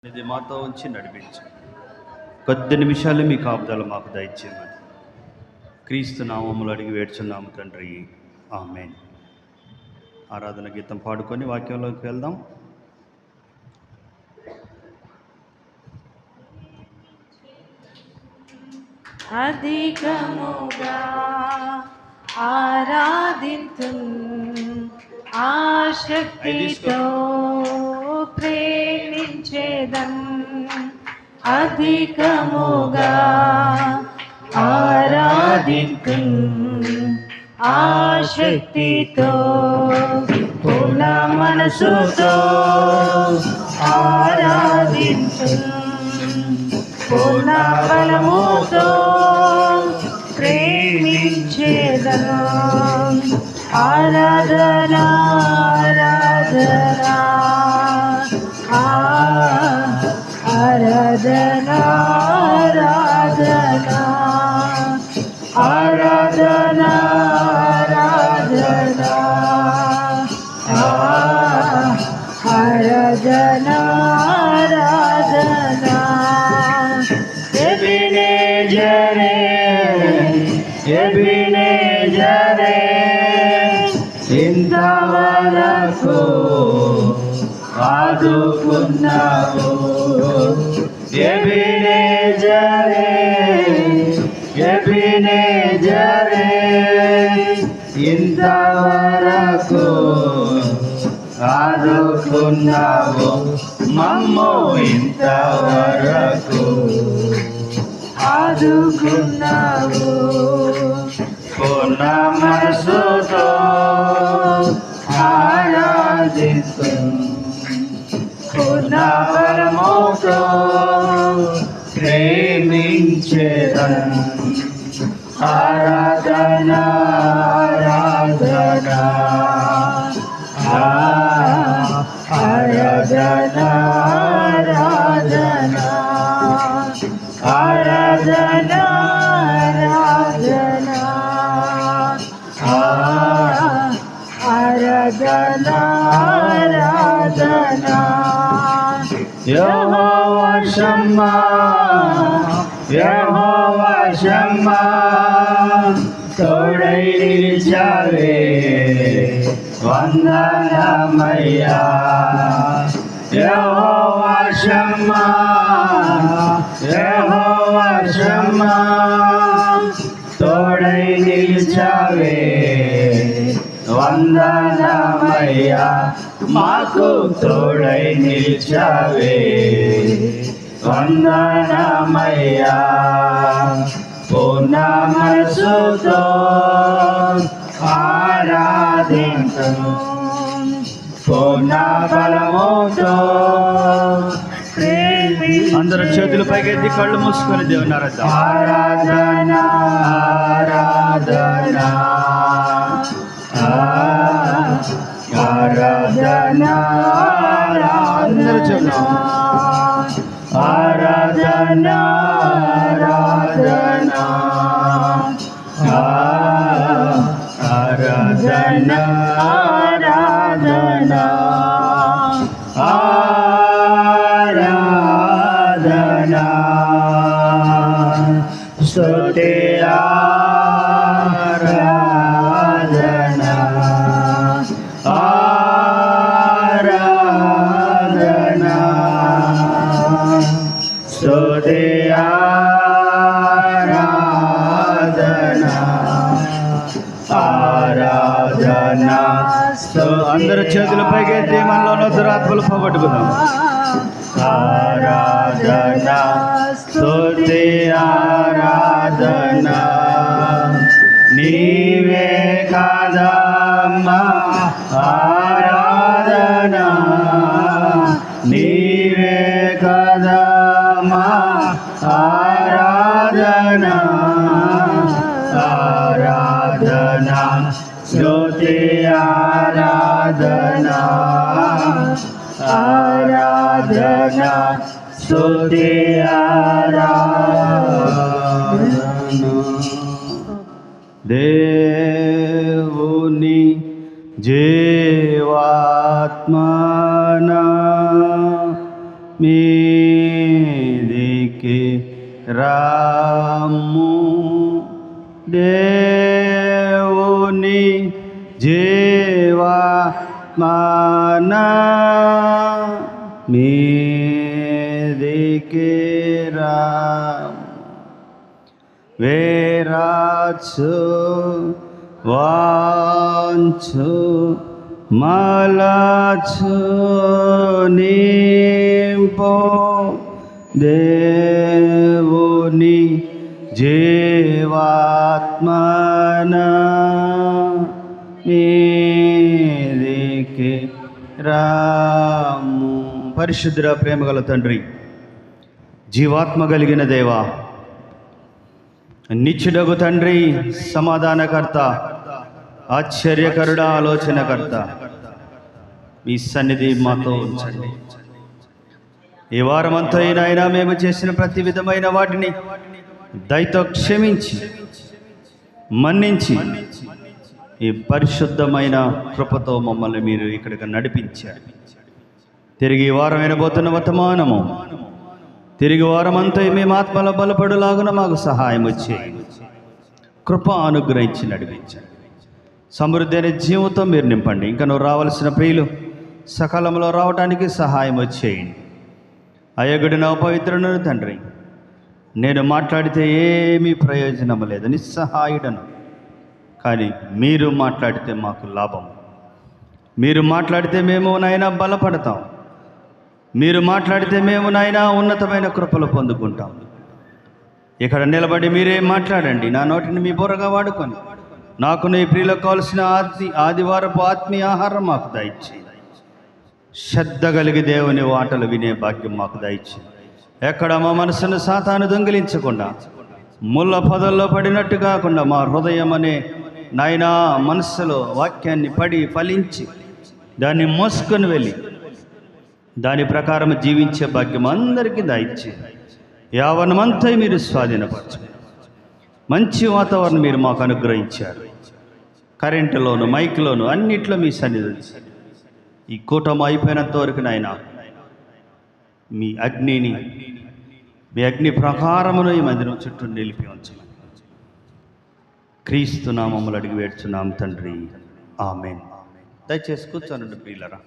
ఇది మాతో ఉంచి నడిపించు. కొద్ది నిమిషాలు మీ కాపుదల మాకు దయచేయమని క్రీస్తు నామములు అడిగి వేడుచున్నాము తండ్రి, ఆమేన్. ఆరాధన గీతం పాడుకొని వాక్యంలోకి వెళ్దాం. అధికముగా ఆరాధింతు ఆశక్తితో ప్రేమించేదం. అధికముగా ఆరాధింతు ఆశక్తితో పూర్ణ మనసుతో ఆరాధింతు పూర్ణ బలముతో ప్రేమించేదను. ఆరాధన ఆరాధన ఆరాధన ఆరాధన ఆరాధన ఆరాధన ఆరాధన ఎబినేజరే ఎబినేజరే ఇంతవరకు ఆదుకున్నావు. ఎబినేజరే ఎబినేజరే ఇంతవరకు ఆదుకున్నావు. మమ్ము ఇంతవరకు ఆదుకున్నావు. పూర్ణ మనసుతో ఆరాధిస్తూ పూర్ణ బలముతో ప్రేమించేదను. ఆరాధన ఆరాధన ఆరాధన ఆరాధన ఆరాధన ఆరాధన ఆరాధన. యెహోవా షమ్మా యెహోవా షమ్మా తోడై నిలిచావే వందనమయ్యా. యెహోవా షమ్మా యెహోవా షమ్మా తోడై నిలిచావే వందనమయ్యా. మాకు తోడై నిలిచావే వందనమయ్యా. పూర్ణ మనసుతో ఆరాధింతును పూర్ణ బలముతో. అందరూ చేతులు పైకెత్తి కళ్ళు మూసుకొని దేవుని ఆరాధన ఆరాధన ఆరాధన అందరూ చెప్తాం. ఆరాధన ఆరాధన ఆరాధన ఆరాధన ఆరాధన స్తుతి ఆరాధన ఆరాధన స్తుతి ఆరాధన ఆరాధన. అందరూ చేతుల పైకెత్తి మనలో దురాత్మలు పోగొట్టుకుందాం. ఆరాధన స్తుతి ఆరాధన నీవే కాదమ్మా ఆరాధన నీవే కాదమ్మా ఆరాధన ఆరాధన స్తుతి ఆరాధన ఆరాధన స్తుతి ఆరాధన. దేవుని జీవాత్మన మీ మీదికి రాము దేవుని జీవాత్మన మీదికి రాము వేరాచు వాంచు మలచు నింపో దేవుని జీవాత్మన మీదికి రాము. పరిశుద్ధ ప్రేమగల తండ్రి, జీవాత్మ కలిగిన దేవా, నిత్యుడగు తండ్రి, సమాధానకర్త, ఆశ్చర్యకరుడ, ఆలోచనకర్త, మీ సన్నిధి మాతో ఉంచండి. ఈ వారమంతా అయినా మేము చేసిన ప్రతి విధమైన వాటిని దయతో క్షమించి మన్నించి ఈ పరిశుద్ధమైన కృపతో మమ్మల్ని మీరు ఇక్కడికి నడిపించారు. తిరిగి ఈ వారం వినబోతున్న వర్తమానము, తిరిగి వారమంతా మేము ఆత్మలో బలపడులాగున మాకు సహాయం వచ్చేయి. కృప అనుగ్రహించి నడిపించండి. సమృద్ధి అనే జీవితం మీరు నింపండి. ఇంకా నువ్వు రావాల్సిన ప్రియులు సకాలంలో రావడానికి సహాయం వచ్చేయండి. అయ్యగుడిన పవిత్రుడు తండ్రి, నేను మాట్లాడితే ఏమీ ప్రయోజనం లేదు, నిస్సహాయుడను. కానీ మీరు మాట్లాడితే మాకు లాభం. మీరు మాట్లాడితే మేము నాయనా బలపడతాం. మీరు మాట్లాడితే మేము నాయనా ఉన్నతమైన కృపలు పొందుకుంటాం. ఇక్కడ నిలబడి మీరే మాట్లాడండి. నా నోటిని మీ బుర్రగా వాడుకొని నాకు నీ ప్రియులకు కావాల్సిన ఆదివారపు ఆత్మీయ ఆహారం మాకు దయచేయి. శ్రద్ధ కలిగి దేవుని వాటలు వినే భాగ్యం మాకు దయచేయి. ఎక్కడ మా మనసును సాతాను దొంగిలించకుండా, ముళ్ళ పొదల్లో పడినట్టు కాకుండా మా హృదయం అనే నాయనా మనస్సులో వాక్యాన్ని పడి ఫలించి దాన్ని మోసుకొని వెళ్ళి దాని ప్రకారం జీవించే భాగ్యం అందరికీ దయచేయి. యావనమంతా మీరు స్వాధీనపరచండి. మంచి వాతావరణం మీరు మాకు అనుగ్రహించారు. కరెంటులోను, మైక్లోను, అన్నిట్లో మీ సన్నిధి. ఈ కూటమి అయిపోయినంత వరకు నాయనా మీ అగ్ని ప్రకారమును ఈ మందిరం చుట్టూ నిలిపి ఉంచమని క్రీస్తు నామములు అడిగి వేడుచున్నాం తండ్రి, ఆమేన్. దయచేసి కూర్చోనండి ప్రియులరా.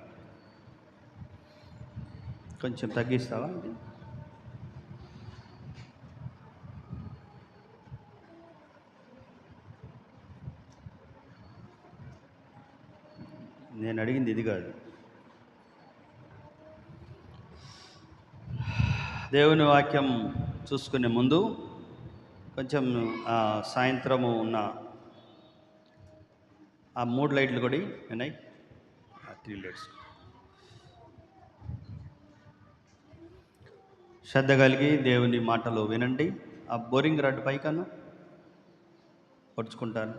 కొంచెం తగ్గిస్తావా? నేను అడిగింది ఇది కాదు. దేవుని వాక్యం చూసుకునే ముందు కొంచెం సాయంత్రము ఉన్న ఆ 3 లైట్లు కూడా ఉన్నాయి, 3 లైట్స్. శ్రద్ధ కలిగి దేవుని మాటలు వినండి. ఆ బోరింగ్ రాడ్ పైకను పొడుచుకుంటాను.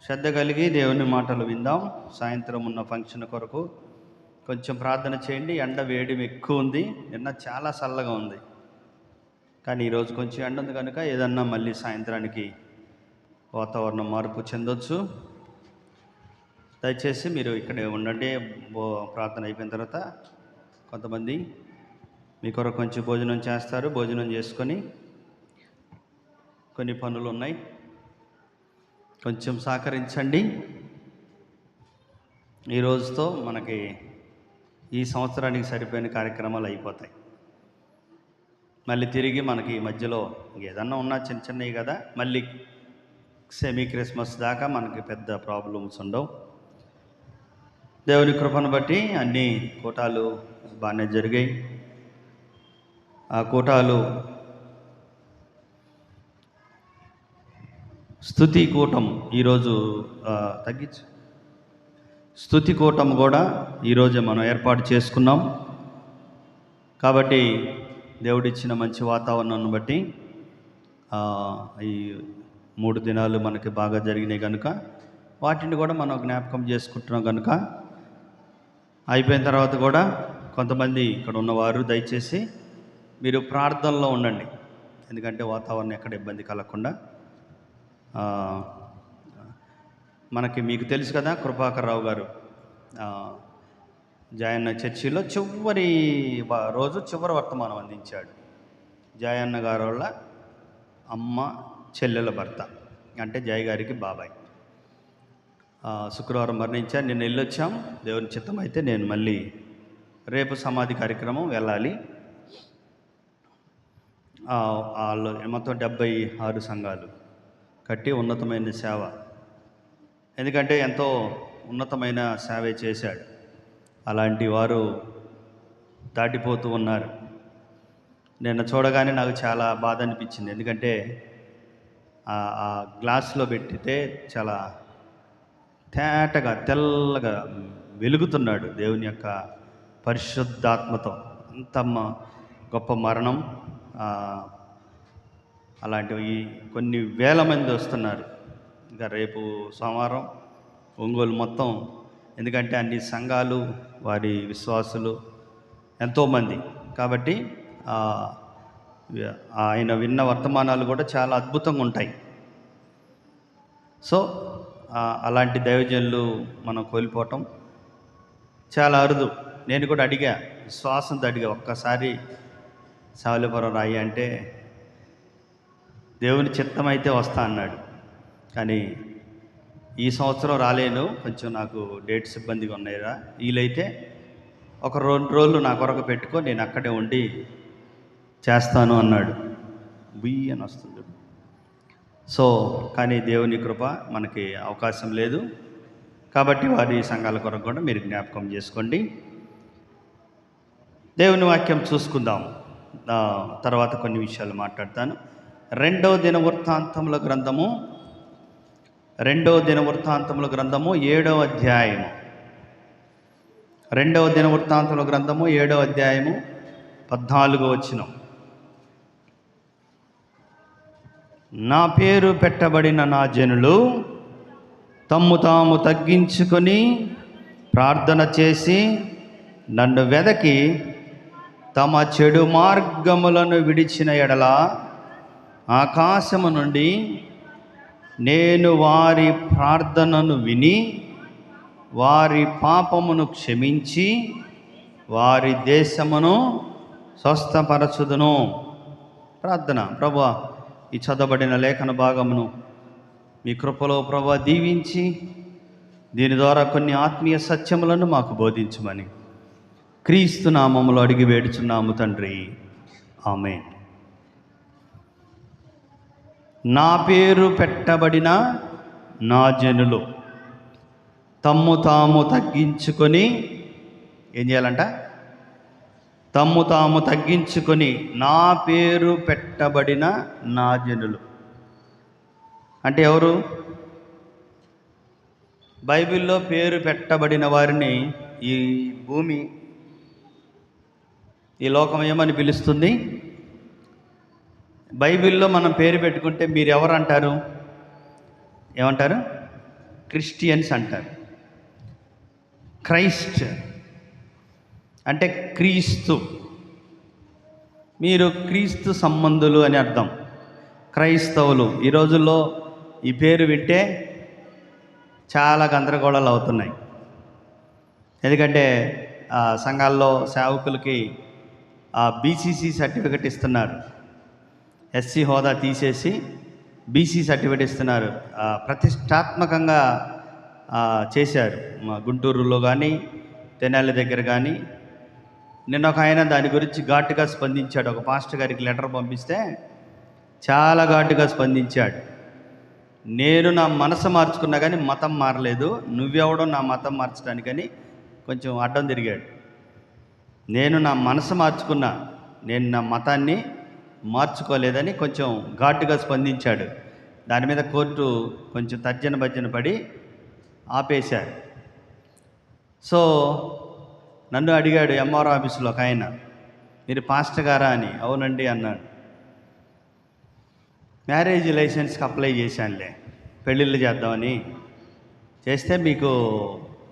శ్రద్ధ కలిగి దేవుని మాటలు విందాం. సాయంత్రం ఉన్న ఫంక్షన్ కొరకు కొంచెం ప్రార్థన చేయండి. ఎండ వేడి ఎక్కువ ఉంది. నిన్న చాలా చల్లగా ఉంది, కానీ ఈరోజు కొంచెం ఎండ ఉంది కనుక ఏదన్నా మళ్ళీ సాయంత్రానికి వాతావరణం మార్పు చెందొచ్చు. దయచేసి మీరు ఇక్కడే ఉండండి. ప్రార్థన అయిపోయిన తర్వాత కొంతమంది మీ కొరకు కొంచెం భోజనం చేస్తారు. భోజనం చేసుకొని కొన్ని పనులు ఉన్నాయి, కొంచెం సహకరించండి. ఈ రోజుతో మనకి ఈ సంవత్సరానికి సరిపోయిన కార్యక్రమాలు అయిపోతాయి. మళ్ళీ తిరిగి మనకి మధ్యలో ఏదన్నా ఉన్నా చిన్న చిన్నవి కదా, మళ్ళీ సెమీ క్రిస్మస్ దాకా మనకి పెద్ద ప్రాబ్లమ్స్ ఉండవు. దేవుని కృపను బట్టి అన్ని కూటాలు బాగానే జరిగాయి. ఆ కూటాలు స్తుతి కూటం ఈరోజు తగ్గించు. స్తుతి కూటం కూడా ఈరోజే మనం ఏర్పాటు చేసుకున్నాం. కాబట్టి దేవుడిచ్చిన మంచి వాతావరణాన్ని బట్టి ఈ 3 దినాలు మనకి బాగా జరిగినాయి కనుక వాటిని కూడా మనం జ్ఞాపకం చేసుకుంటున్నాం. కనుక అయిపోయిన తర్వాత కూడా కొంతమంది ఇక్కడ ఉన్నవారు దయచేసి మీరు ప్రార్థనలో ఉండండి. ఎందుకంటే వాతావరణం ఎక్కడ ఇబ్బంది కలగకుండా. మనకి మీకు తెలుసు కదా, కృపాకర్ రావు గారు జాయన్న చర్చిలో చివరి రోజు చివరి వర్తమానం అందించాడు. జాయన్న గారు వాళ్ళ అమ్మ చెల్లెల భర్త, అంటే జయ గారికి బాబాయ్. శుక్రవారం మరణించారు. నిన్న వెళ్ళొచ్చాం. దేవుని చిత్తం అయితే నేను మళ్ళీ రేపు సమాధి కార్యక్రమం వెళ్ళాలి. వాళ్ళు మొత్తం 76 సంఘాలు కట్టి ఉన్నతమైన సేవ, ఎందుకంటే ఎంతో ఉన్నతమైన సేవ చేశాడు. అలాంటి వారు దాటిపోతూ ఉన్నారు. నిన్న చూడగానే నాకు చాలా బాధ అనిపించింది. ఎందుకంటే ఆ గ్లాస్లో పెట్టితే చాలా తేటగా తెల్లగా వెలుగుతున్నాడు దేవుని యొక్క పరిశుద్ధాత్మతో. అంత గొప్ప మరణం. అలాంటివి కొన్ని వేల మంది వస్తున్నారు. ఇంకా రేపు సోమవారం ఒంగోలు మొత్తం, ఎందుకంటే అన్ని సంఘాలు వారి విశ్వాసులు ఎంతోమంది కాబట్టి ఆయన విన్న వర్తమానాలు కూడా చాలా అద్భుతంగా ఉంటాయి. సో అలాంటి దైవజనులు మనం కోల్పోవటం చాలా అరుదు. నేను కూడా అడిగా, విశ్వాసంతో అడిగా, ఒక్కసారి సావలిపురం రాయి అంటే దేవుని చిత్తం అయితే వస్తా అన్నాడు. కానీ ఈ సంవత్సరం రాలేను, కొంచెం నాకు డేట్స్ ఇబ్బందిగా ఉన్నాయిరా, వీలైతే ఒక 2 రోజులు నా కొరకు పెట్టుకో, నేను అక్కడే ఉండి చేస్తాను అన్నాడు. బుయ్యి అని వస్తుంది. సో కానీ దేవుని కృప మనకి అవకాశం లేదు కాబట్టి వారి సంఘాల కొరకు కూడా మీరు జ్ఞాపకం చేసుకోండి. దేవుని వాక్యం చూసుకుందాం. తర్వాత కొన్ని విషయాలు మాట్లాడతాను. 2వ దినవృత్తాంతముల గ్రంథము 7వ అధ్యాయము. 2వ దినవృత్తాంతముల గ్రంథము 7వ అధ్యాయము 14వ వచనం. నా పేరు పెట్టబడిన నా జనులు తమ్ము తాము తగ్గించుకొని ప్రార్థన చేసి నన్ను వెదకి తమ చెడు మార్గములను విడిచిన ఎడల ఆకాశము నుండి నేను వారి ప్రార్థనను విని వారి పాపమును క్షమించి వారి దేశమును స్వస్థపరచుదును. ప్రార్థన. ప్రభువా, ఈ చదవబడిన లేఖన భాగమును మీ కృపలో ప్రభువా దీవించి దీని ద్వారా కొన్ని ఆత్మీయ సత్యములను మాకు బోధించమని క్రీస్తు నామములో అడిగి వేడుచున్నాము తండ్రి, ఆమేన్. నా పేరు పెట్టబడిన నా జనులు తమ్ము తాము తగ్గించుకొని ఏం చేయాలంట? తమ్ము తాము తగ్గించుకొని నా పేరు పెట్టబడిన నా జనులు అంటే ఎవరు? బైబిల్లో పేరు పెట్టబడిన వారిని ఈ భూమి, ఈ లోకం ఏమని పిలుస్తుంది? బైబిల్లో మనం పేరు పెట్టుకుంటే మీరు ఎవరు అంటారు? ఏమంటారు? క్రిస్టియన్స్ అంటారు. క్రైస్ట్ అంటే క్రీస్తు. మీరు క్రీస్తు సంబంధులు అని అర్థం. క్రైస్తవులు. ఈ రోజుల్లో ఈ పేరు వింటే చాలా గందరగోళాలు అవుతున్నాయి. ఎందుకంటే సంఘాల్లో సేవకులకి బీసీసీ సర్టిఫికెట్ ఇస్తున్నారు. ఎస్సీ హోదా తీసేసి బీసీ సర్టిఫికెట్ ఇస్తున్నారు. ప్రతిష్టాత్మకంగా చేశారు. మా గుంటూరులో కానీ తెనాలి దగ్గర కానీ. నిన్న ఒక ఆయన దాని గురించి ఘాటుగా స్పందించాడు. ఒక పాస్టర్ గారికి లెటర్ పంపిస్తే చాలా ఘాటుగా స్పందించాడు. నేను నా మనసు మార్చుకున్నా కానీ మతం మారలేదు, నువ్వెవడో నా మతం మార్చడానికని కొంచెం అడ్డం తిరిగాడు. నేను నా మనసు మార్చుకున్నా, నేను నా మతాన్ని మార్చుకోలేదని కొంచెం ఘాటుగా స్పందించాడు. దాని మీద కోర్టు కొంచెం తర్జన భర్జన పడి ఆపేశారు. సో నన్ను అడిగాడు ఎంఆర్ఓ ఆఫీసులో ఒక ఆయన, మీరు పాస్టర్ గారా అని. అవునండి అన్నాడు. మ్యారేజ్ లైసెన్స్కి అప్లై చేశానులే, పెళ్ళిళ్ళు చేద్దామని చేస్తే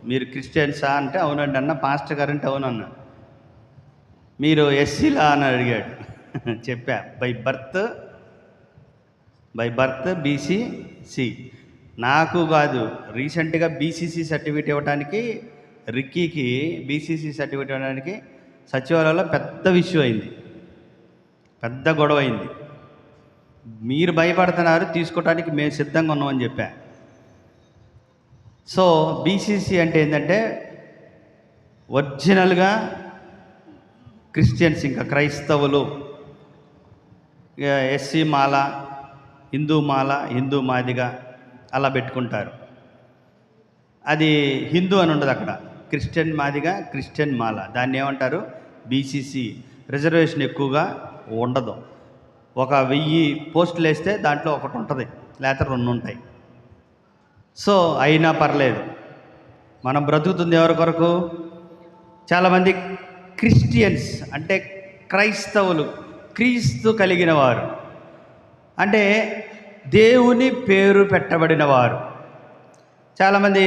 మీరు క్రిస్టియన్సా అంటే అవునండి అన్న. పాస్టర్ గారు అంటే అవునన్నా. మీరు ఎస్సీలా అని అడిగాడు. చెప్పా, బై బర్త్ బీసీసీ. నాకు కాదు, రీసెంట్గా బీసీసీ సర్టిఫికేట్ ఇవ్వడానికి రిక్కీకి బీసీసీ సర్టిఫికేట్ ఇవ్వడానికి సచివాలయంలో పెద్ద విషయం అయింది, పెద్ద గొడవ అయింది. మీరు భయపడుతున్నారు, తీసుకోవడానికి మేము సిద్ధంగా ఉన్నామని చెప్పా. సో బీసీసీ అంటే ఏంటంటే ఒరిజినల్గా క్రిస్టియన్స్, ఇంకా క్రైస్తవులు, ఎస్సీ మాల, హిందూ మాల, హిందూ మాదిగా అలా పెట్టుకుంటారు. అది హిందూ అని ఉండదు అక్కడ, క్రిస్టియన్ మాదిగా, క్రిస్టియన్ మాల, దాన్ని ఏమంటారు బీసీసీ. రిజర్వేషన్ ఎక్కువగా ఉండదు. 1000 పోస్టులు వేస్తే దాంట్లో ఒకటి ఉంటుంది, లేకపోతే 2 ఉంటాయి. సో అయినా పర్లేదు, మనం బ్రతుకుతుంది ఎవరి కొరకు? చాలామంది క్రిస్టియన్స్ అంటే క్రైస్తవులు, క్రీస్తు కలిగిన వారు, అంటే దేవుని పేరు పెట్టబడిన వారు. చాలామంది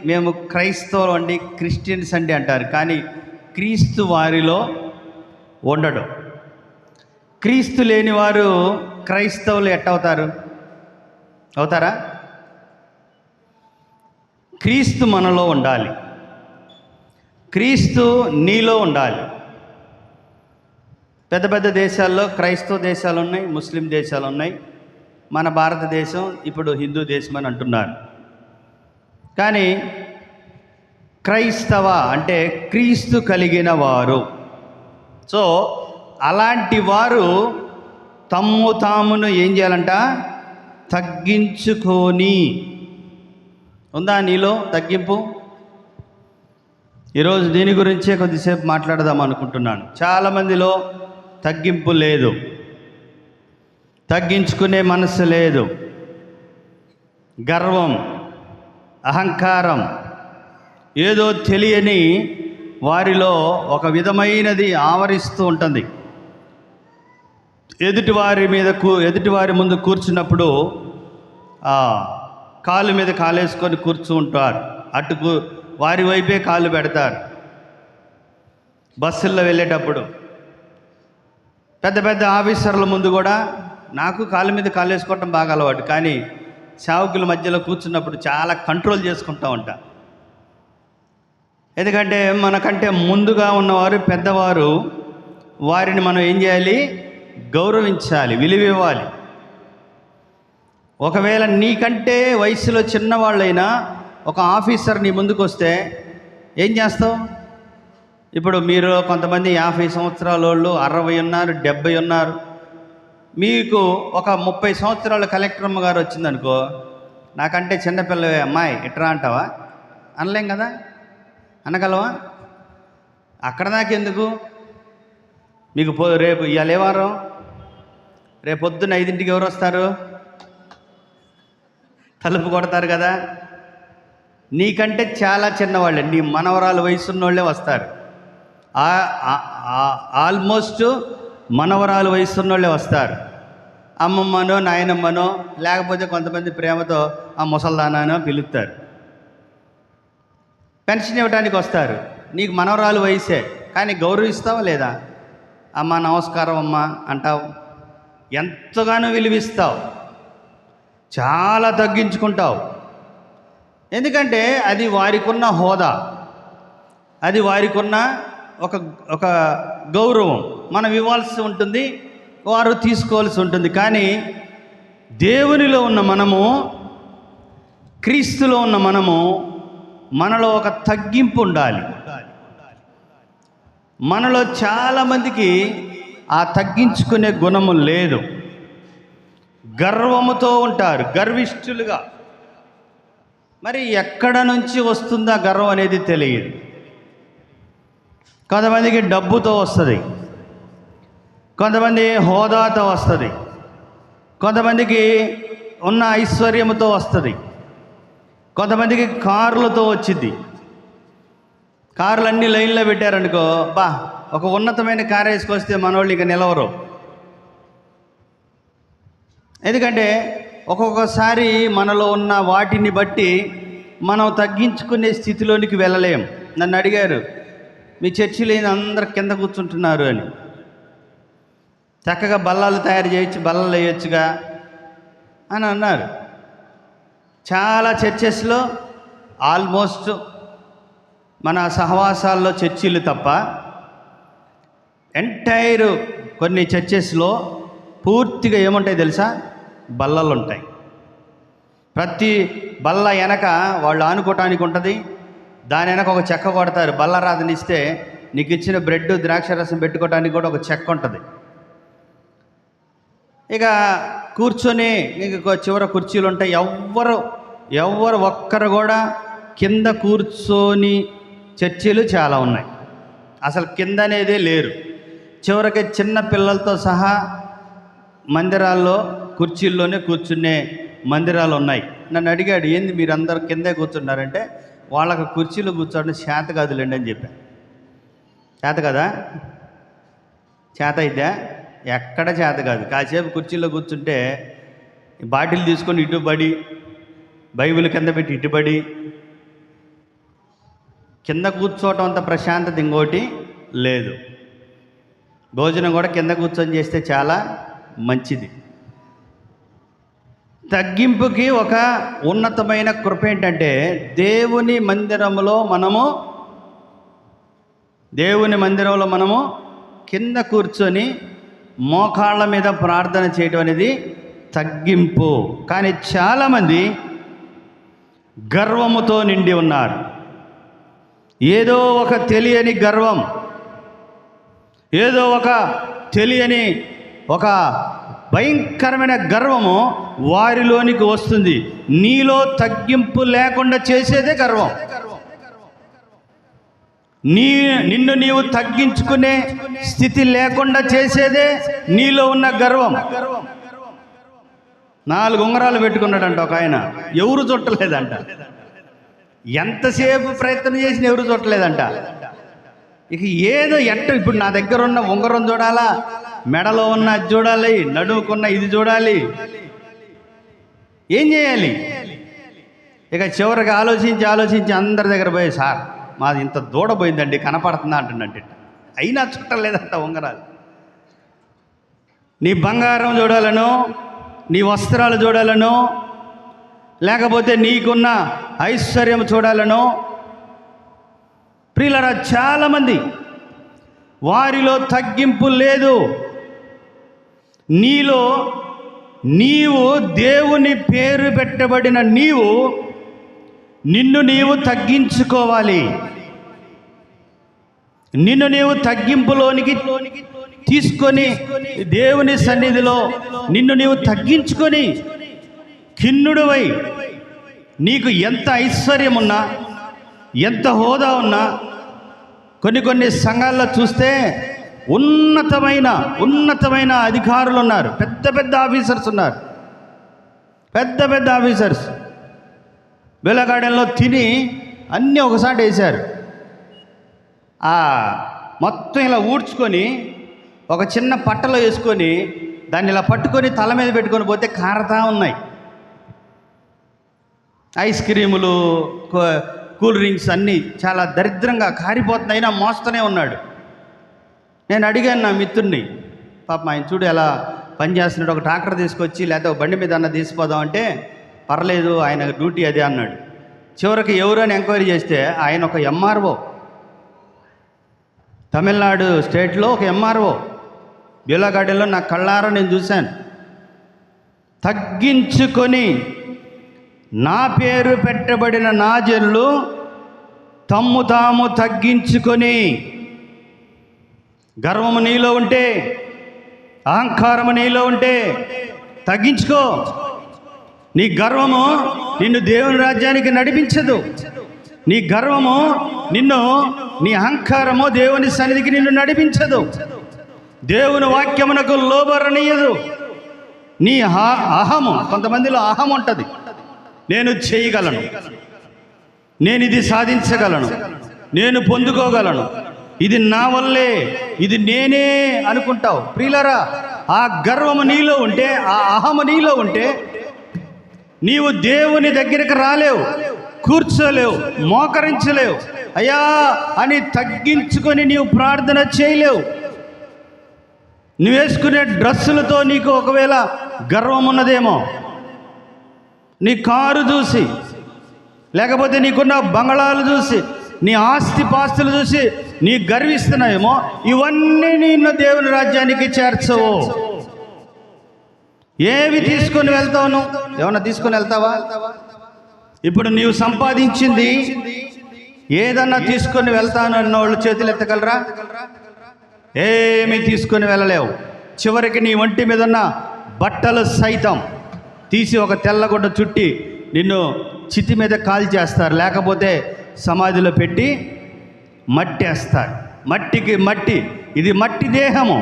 మేము క్రైస్తవులు అండి, క్రిస్టియన్స్ అండి అంటారు, కానీ క్రీస్తు వారిలో ఉండడు. క్రీస్తు లేని వారు క్రైస్తవులు ఎట్టవుతారు? అవుతారా? క్రీస్తు మనలో ఉండాలి, క్రీస్తు నీలో ఉండాలి. పెద్ద పెద్ద దేశాల్లో క్రైస్తవ దేశాలు ఉన్నాయి, ముస్లిం దేశాలు ఉన్నాయి. మన భారతదేశం ఇప్పుడు హిందూ దేశం అని అంటున్నారు. కానీ క్రైస్తవ అంటే క్రీస్తు కలిగిన వారు. సో అలాంటి వారు తమ్ము తామును ఏం చేయాలంట? తగ్గించుకొని. ఉందా నీలో తగ్గింపు? ఈరోజు దీని గురించే కొద్దిసేపు మాట్లాడదాం అనుకుంటున్నాను. చాలామందిలో తగ్గింపు లేదు, తగ్గించుకునే మనసు లేదు. గర్వం, అహంకారం, ఏదో తెలియని వారిలో ఒక విధమైనది ఆవరిస్తూ ఉంటుంది. ఎదుటివారి ముందు కూర్చున్నప్పుడు కాలు మీద కాలేసుకొని కూర్చుంటారు, వారి వైపే కాళ్ళు పెడతారు. బస్సుల్లో వెళ్ళేటప్పుడు పెద్ద పెద్ద ఆఫీసర్ల ముందు కూడా నాకు కాళ్ళ మీద కాళ్ళు వేసుకోవటం బాగా అలవాటు, కానీ సేవకుల మధ్యలో కూర్చున్నప్పుడు చాలా కంట్రోల్ చేసుకుంటూ ఉంటా. ఎందుకంటే మనకంటే ముందుగా ఉన్నవారు పెద్దవారు, వారిని మనం ఏం చేయాలి? గౌరవించాలి, విలువ ఇవ్వాలి. ఒకవేళ నీకంటే వయసులో చిన్నవాళ్ళైనా ఒక ఆఫీసర్ నీ ముందుకు వస్తే ఏం చేస్తావు? ఇప్పుడు మీరు కొంతమంది 50 సంవత్సరాల వాళ్ళు, 60 ఉన్నారు, 70 ఉన్నారు. మీకు ఒక 30 సంవత్సరాల కలెక్టర్ అమ్మ గారు వచ్చిందనుకో, నాకంటే చిన్నపిల్లవే అమ్మాయి ఇట్రా అంటావా? అనలేం కదా, అనగలవా? అక్కడ నాకెందుకు? మీకు రేపు ఇవాళ ఏ వారం? రేపు పొద్దున్న 5ంటికి ఎవరు వస్తారు? తలుపు కొడతారు కదా. నీకంటే చాలా చిన్నవాళ్ళే, నీ మనవరాలు వయసున్నోళ్ళే వస్తారు. ఆల్మోస్ట్ మనవరాలు వయసున్నోళ్ళే వస్తారు. అమ్మమ్మనో నాయనమ్మనో, లేకపోతే కొంతమంది ప్రేమతో ఆ ముసల్దానానో పిలుస్తారు. పెన్షన్ ఇవ్వడానికి వస్తారు. నీకు మనవరాలు వయసే, కానీ గౌరవిస్తావా లేదా? అమ్మ నమస్కారం అమ్మ అంటావు, ఎంతగానో విలువిస్తావు, చాలా తగ్గించుకుంటావు. ఎందుకంటే అది వారికున్న హోదా, అది వారికున్న ఒక గౌరవం. మనం ఇవ్వాల్సి ఉంటుంది, వారు తీసుకోవాల్సి ఉంటుంది. కానీ దేవునిలో ఉన్న మనము, క్రీస్తులో ఉన్న మనము, మనలో ఒక తగ్గింపు ఉండాలి. మనలో చాలామందికి ఆ తగ్గించుకునే గుణము లేదు. గర్వముతో ఉంటారు, గర్విష్ఠులుగా. మరి ఎక్కడ నుంచి వస్తుందా గర్వం అనేది తెలియదు. కొంతమందికి డబ్బుతో వస్తుంది, కొంతమంది హోదాతో వస్తుంది, కొంతమందికి ఉన్న ఐశ్వర్యముతో వస్తుంది, కొంతమందికి కార్లతో వచ్చింది. కార్లన్నీ లైన్లో పెట్టారనుకో, ఒక ఉన్నతమైన కారు వేసుకొస్తే మనోళ్ళు ఇక నిలవరు. ఎందుకంటే ఒక్కొక్కసారి మనలో ఉన్న వాటిని బట్టి మనం తగ్గించుకునే స్థితిలోనికి వెళ్ళలేం. నన్ను అడిగారు, మీ చర్చిలో అందరు కింద కూర్చుంటున్నారు అని. చక్కగా బల్లాలు తయారు చేయొచ్చు, బల్లలు వేయొచ్చుగా అని అన్నారు. చాలా చర్చెస్లో ఆల్మోస్ట్ మన సహవాసాల్లో చర్చిలు తప్ప ఎంటైర్ కొన్ని చర్చెస్లో పూర్తిగా ఏముంటాయి తెలుసా? బల్లలు ఉంటాయి. ప్రతి బల్ల వెనక వాళ్ళు ఆనుకోవటానికి ఉంటుంది. దాని వెనక ఒక చెక్క కొడతారు. బల్లరాధన ఇస్తే నీకు ఇచ్చిన బ్రెడ్ ద్రాక్షరసం పెట్టుకోవడానికి కూడా ఒక చెక్క ఉంటుంది. ఇక కూర్చొని ఇంక చివర కుర్చీలు ఉంటాయి. ఎవ్వరు ఒక్కరు కూడా కింద కూర్చొని చర్చీలు చాలా ఉన్నాయి. అసలు కింద అనేదే లేరు. చివరికి చిన్న పిల్లలతో సహా మందిరాల్లో కుర్చీల్లోనే కూర్చునే మందిరాలు ఉన్నాయి. నన్ను అడిగాడు, ఏంది మీరందరూ కిందే కూర్చున్నారంటే, వాళ్ళకి కుర్చీలో కూర్చోవడం చేత కాదులేండి అని చెప్పాను. చేత కదా? చేత అయితే ఎక్కడ చేత కాదు. కాసేపు కుర్చీలో కూర్చుంటే బాటిల్ తీసుకొని ఇటుబడి, బైబిల్ కింద పెట్టి ఇటుబడి, కింద కూర్చోవటం అంత ప్రశాంతత ఇంకోటి లేదు. భోజనం కూడా కింద కూర్చొని చేస్తే చాలా మంచిది. తగ్గింపుకి ఒక ఉన్నతమైన కృప ఏంటంటే, దేవుని మందిరంలో మనము కింద కూర్చొని మోకాళ్ళ మీద ప్రార్థన చేయడం అనేది తగ్గింపు. కానీ చాలామంది గర్వముతో నిండి ఉన్నారు. ఏదో ఒక తెలియని గర్వం, ఏదో ఒక తెలియని ఒక భయంకరమైన గర్వము వారిలోనికి వస్తుంది. నీలో తగ్గింపు లేకుండా చేసేదే గర్వం. నిన్ను నీవు తగ్గించుకునే స్థితి లేకుండా చేసేదే నీలో ఉన్న గర్వం. 4 ఉంగరాలు పెట్టుకున్నాడంట ఒక ఆయన, ఎవరు చుట్టలేదంట. ఎంతసేపు ప్రయత్నం చేసినా ఎవరు చుట్టలేదంట. ఇక ఏదో ఇప్పుడు నా దగ్గర ఉన్న ఉంగరం చూడాలా, మెడలో ఉన్న అది చూడాలి, నడుముకున్న ఇది చూడాలి, ఏం చేయాలి? ఇక చివరికి ఆలోచించి అందరి దగ్గర పోయి, సార్ మాది ఇంత దూడపోయిందండి, కనపడుతుందా అంటుందంటే, అయినా చుట్టలేదంట ఉంగరాలు. నీ బంగారం చూడాలనో, నీ వస్త్రాలు చూడాలనో, లేకపోతే నీకున్న ఐశ్వర్యం చూడాలనో. ప్రియులారా, చాలామంది వారిలో తగ్గింపు లేదు. నీవు దేవుని పేరు పెట్టబడిన నిన్ను నీవు తగ్గించుకోవాలి. నిన్ను నీవు తగ్గింపులోనికి తీసుకొని దేవుని సన్నిధిలో నిన్ను నీవు తగ్గించుకొని ఖిన్నుడివై, నీకు ఎంత ఐశ్వర్యం ఉన్నా, ఎంత హోదా ఉన్నా, కొన్ని సంఘాల్లో చూస్తే ఉన్నతమైన అధికారులు ఉన్నారు, పెద్ద ఆఫీసర్స్ ఉన్నారు. పెద్ద ఆఫీసర్స్ బెలగాడెల్లో తిని అన్నీ ఒకసారి వేశారు. మొత్తం ఇలా ఊడ్చుకొని ఒక చిన్న పట్టలో వేసుకొని దాన్ని ఇలా పట్టుకొని తల మీద పెట్టుకొని పోతే కారతా ఉన్నాయి. ఐస్ క్రీములు, కూల్ డ్రింక్స్ అన్నీ చాలా దరిద్రంగా కారిపోతున్నాయి. అయినా మోస్తూనే ఉన్నాడు. నేను అడిగాను నా మిత్రుడిని, పాపం ఆయన చూడు ఎలా పనిచేస్తున్నాడు, ఒక ట్రాక్టర్ తీసుకొచ్చి లేకపోతే ఒక బండి మీద అన్న తీసిపోదాం అంటే, పర్లేదు ఆయన డ్యూటీ అదే అన్నాడు. చివరికి ఎవరని ఎంక్వైరీ చేస్తే ఆయన ఒక ఎంఆర్ఓ, తమిళనాడు స్టేట్లో ఒక ఎంఆర్ఓ. బీలాగాడిలో నా కళ్ళారా నేను చూశాను. తగ్గించుకొని, నా పేరు పెట్టబడిన నా జనులు తాము తగ్గించుకొని, గర్వము నీలో ఉంటే, అహంకారము నీలో ఉంటే తగ్గించుకో. నీ గర్వము నిన్ను దేవుని రాజ్యానికి నడిపించదు. నీ గర్వము నీ అహంకారము దేవుని సన్నిధికి నిన్ను నడిపించదు. దేవుని వాక్యమునకు లోబరనీయదు. నీ అహము, కొంతమందిలో అహం ఉంటుంది. నేను చేయగలను, నేను ఇది సాధించగలను, నేను పొందుకోగలను, ఇది నా వల్లే, ఇది నేనే అనుకుంటావు. ప్రియులారా, ఆ గర్వము నీలో ఉంటే, ఆ అహము నీలో ఉంటే నీవు దేవుని దగ్గరికి రాలేవు, కూర్చోలేవు, మోకరించలేవు, అయ్యా అని తగ్గించుకొని నీవు ప్రార్థన చేయలేవు. నువ్వు వేసుకునే డ్రెస్సులతో నీకు ఒకవేళ గర్వం ఉన్నదేమో, నీ కారు చూసి, లేకపోతే నీకున్న బంగళాలు చూసి, నీ ఆస్తి పాస్తులు చూసి నీ గర్విస్తున్నాయేమో, ఇవన్నీ నిన్ను దేవుని రాజ్యానికి చేర్చవు. ఏవి తీసుకొని వెళ్తావు? నువ్వు ఏమన్నా తీసుకొని వెళ్తావా? ఇప్పుడు నీవు సంపాదించింది ఏదన్నా తీసుకొని వెళ్తాను అన్న వాళ్ళు చేతులు ఎత్తగలరా? ఏమీ తీసుకొని వెళ్ళలేవు. చివరికి నీ ఒంటి మీద ఉన్న బట్టలు సైతం తీసి ఒక తెల్లగుడ్డ చుట్టి నిన్ను చితి మీద కాల్ చేస్తారు, లేకపోతే సమాధిలో పెట్టి మట్టేస్తారు. మట్టికి మట్టి, ఇది మట్టి దేహము.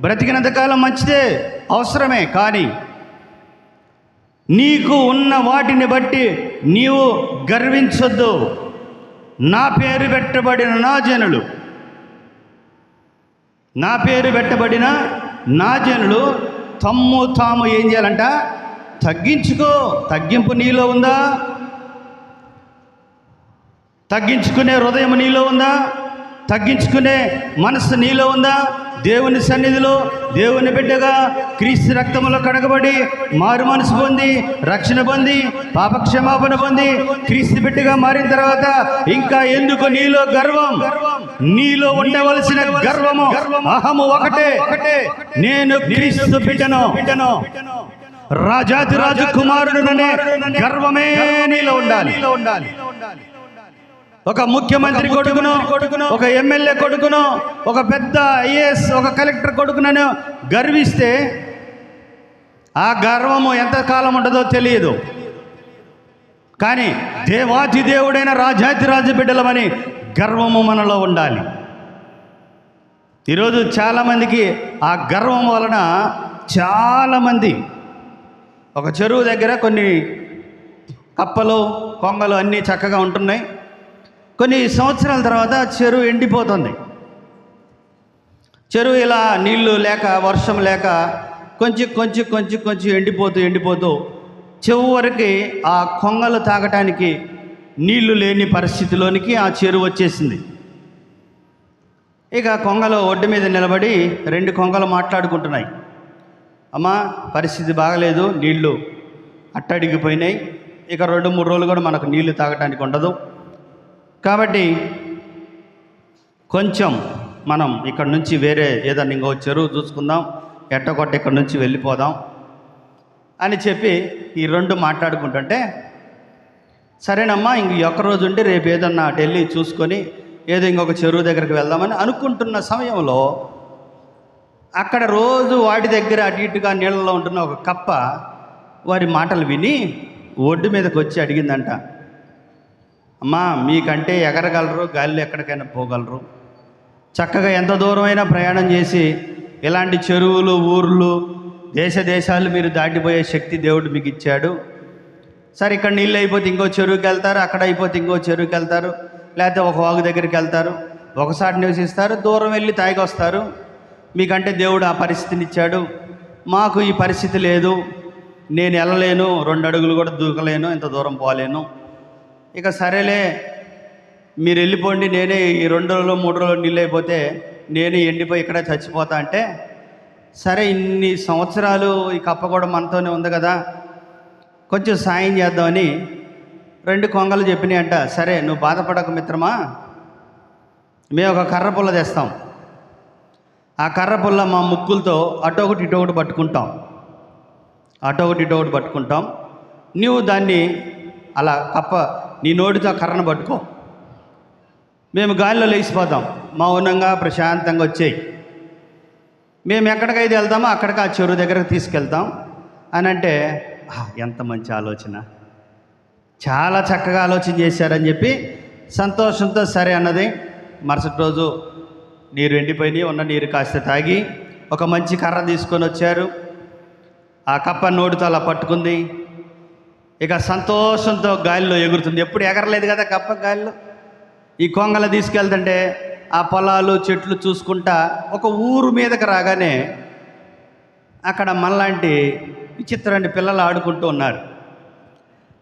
బ్రతికినంతకాలం మంచిదే, అవసరమే. కానీ నీకు ఉన్న వాటిని బట్టి నీవు గర్వించొద్దు. నా పేరు పెట్టబడిన నా జనులు, నా పేరు పెట్టబడిన నా జనులు తమ్ము తాము ఏం చేయాలంట? తగ్గించుకో. తగ్గింపు నీలో ఉందా? తగ్గించుకునే హృదయం నీలో ఉందా? తగ్గించుకునే మనస్సు నీలో ఉందా? దేవుని సన్నిధిలో దేవుని బిడ్డగా క్రీస్తు రక్తములో కడగబడి మారు మనసు పొంది రక్షణ పొంది పాపక్షమాపణ పొంది క్రీస్తు బిడ్డగా మారిన తర్వాత ఇంకా ఎందుకు నీలో గర్వం? నీలో ఉండవలసిన గర్వము, అహము ఒకటే. నేను క్రీస్తు బిడ్డను, రాజాతి రాజు కుమారుడుననే గర్వమే నీలో ఉండాలి. ఒక ముఖ్యమంత్రి కొడుకును, ఒక ఎమ్మెల్యే కొడుకును, ఒక పెద్ద ఐఏఎస్, ఒక కలెక్టర్ కొడుకునను గర్విస్తే ఆ గర్వము ఎంతకాలం ఉంటుందో తెలియదు. కానీ దేవాతి దేవుడైన రాజాతి రాజు బిడ్డలమని గర్వము మనలో ఉండాలి. ఈరోజు చాలామందికి ఆ గర్వం వలన చాలామంది ఒక చెరువు దగ్గర కొన్ని కప్పలు కొంగలు అన్నీ చక్కగా ఉంటున్నాయి. కొన్ని సంవత్సరాల తర్వాత చెరువు ఎండిపోతుంది. చెరువు ఇలా నీళ్లు లేక, వర్షం లేక కొంచెం ఎండిపోతూ చివరికి ఆ కొంగలు తాగటానికి నీళ్లు లేని పరిస్థితిలోనికి ఆ చెరువు వచ్చేసింది. ఇక కొంగలు ఒడ్డు మీద నిలబడి 2 కొంగలు మాట్లాడుకుంటున్నాయి. అమ్మా, పరిస్థితి బాగలేదు, నీళ్లు అట్టడిగిపోయినాయి, ఇక 2-3 రోజులు కూడా మనకు నీళ్లు తాగటానికి ఉండదు, కాబట్టి కొంచెం మనం ఇక్కడ నుంచి వేరే ఏదన్నా ఇంకో చెరువు చూసుకుందాం, ఎట్టకొట్ట ఇక్కడ నుంచి వెళ్ళిపోదాం అని చెప్పి ఈ 2 మాట్లాడుకుంటుంటే, సరేనమ్మా ఇంక ఒక్కరోజు ఉండి రేపు ఏదన్నా ఢిల్లీ చూసుకొని ఏదో ఇంకొక చెరువు దగ్గరికి వెళ్దామని అనుకుంటున్న సమయంలో అక్కడ రోజు వాటి దగ్గర అటు ఇటుగా నీళ్ళలో ఉంటున్న ఒక కప్ప వారి మాటలు విని ఒడ్డు మీదకి వచ్చి అడిగిందంట, అమ్మా మీకంటే ఎగరగలరు, గాలిలో ఎక్కడికైనా పోగలరు, చక్కగా ఎంత దూరమైనా ప్రయాణం చేసి ఇలాంటి చెరువులు, ఊర్లు, దేశాలు మీరు దాటిపోయే శక్తి దేవుడు మీకు ఇచ్చాడు. సరే ఇక్కడ నీళ్ళు అయిపోతే ఇంకో చెరువుకి వెళ్తారు, అక్కడ అయిపోతే ఇంకో చెరువుకి వెళ్తారు, లేకపోతే ఒక వాగు దగ్గరికి వెళ్తారు, ఒకసారి నివసిస్తారు, దూరం వెళ్ళి తాగి వస్తారు. మీకంటే దేవుడు ఆ పరిస్థితిని ఇచ్చాడు, మాకు ఈ పరిస్థితి లేదు, నేను వెళ్ళలేను, 2 అడుగులు కూడా దూకలేను, ఇంత దూరం పోలేను. ఇక సరేలే మీరు వెళ్ళిపోండి, నేనే ఈ 2 రోజులు 3 రోజులు నీళ్ళు అయిపోతే నేను ఎండిపోయి ఇక్కడే చచ్చిపోతా అంటే, సరే ఇన్ని సంవత్సరాలు ఈ కప్ప కూడా మనతోనే ఉంది కదా, కొంచెం సాయం చేద్దామని 2 కొంగలు చెప్పినాయి అంట. సరే నువ్వు బాధపడక మిత్రమా, మేము ఒక కర్ర పుల్ల తెస్తాం, ఆ కర్ర పుల్ల మా ముక్కులతో అటొకటి ఇటొకటి పట్టుకుంటాం, నువ్వు దాన్ని అలా కప్ప నీ నోటితో కర్రను పట్టుకో, మేము గాలిలో లేచిపోతాం, మౌనంగా ప్రశాంతంగా వచ్చేయి, మేము ఎక్కడికైతే వెళ్తామో అక్కడికి ఆ చెరువు దగ్గరకు తీసుకెళ్తాం అని అంటే, ఎంత మంచి ఆలోచన, చాలా చక్కగా ఆలోచన చేశారని చెప్పి సంతోషంతో సరే అన్నది. మరుసటి రోజు నీరు ఎండిపోయి ఉన్న నీరు కాస్త తాగి ఒక మంచి కర్ర తీసుకొని వచ్చారు. ఆ కప్ప నోటితో అలా పట్టుకుంది, ఇక సంతోషంతో గాలిలో ఎగురుతుంది. ఎప్పుడు ఎగరలేదు కదా కప్ప గాలిలో. ఈ కొంగలు తీసుకెళ్తుంటే ఆ పొలాలు చెట్లు చూసుకుంటా ఒక ఊరు మీదకి రాగానే అక్కడ మనలాంటి విచిత్రమైన పిల్లలు ఆడుకుంటూ ఉన్నారు.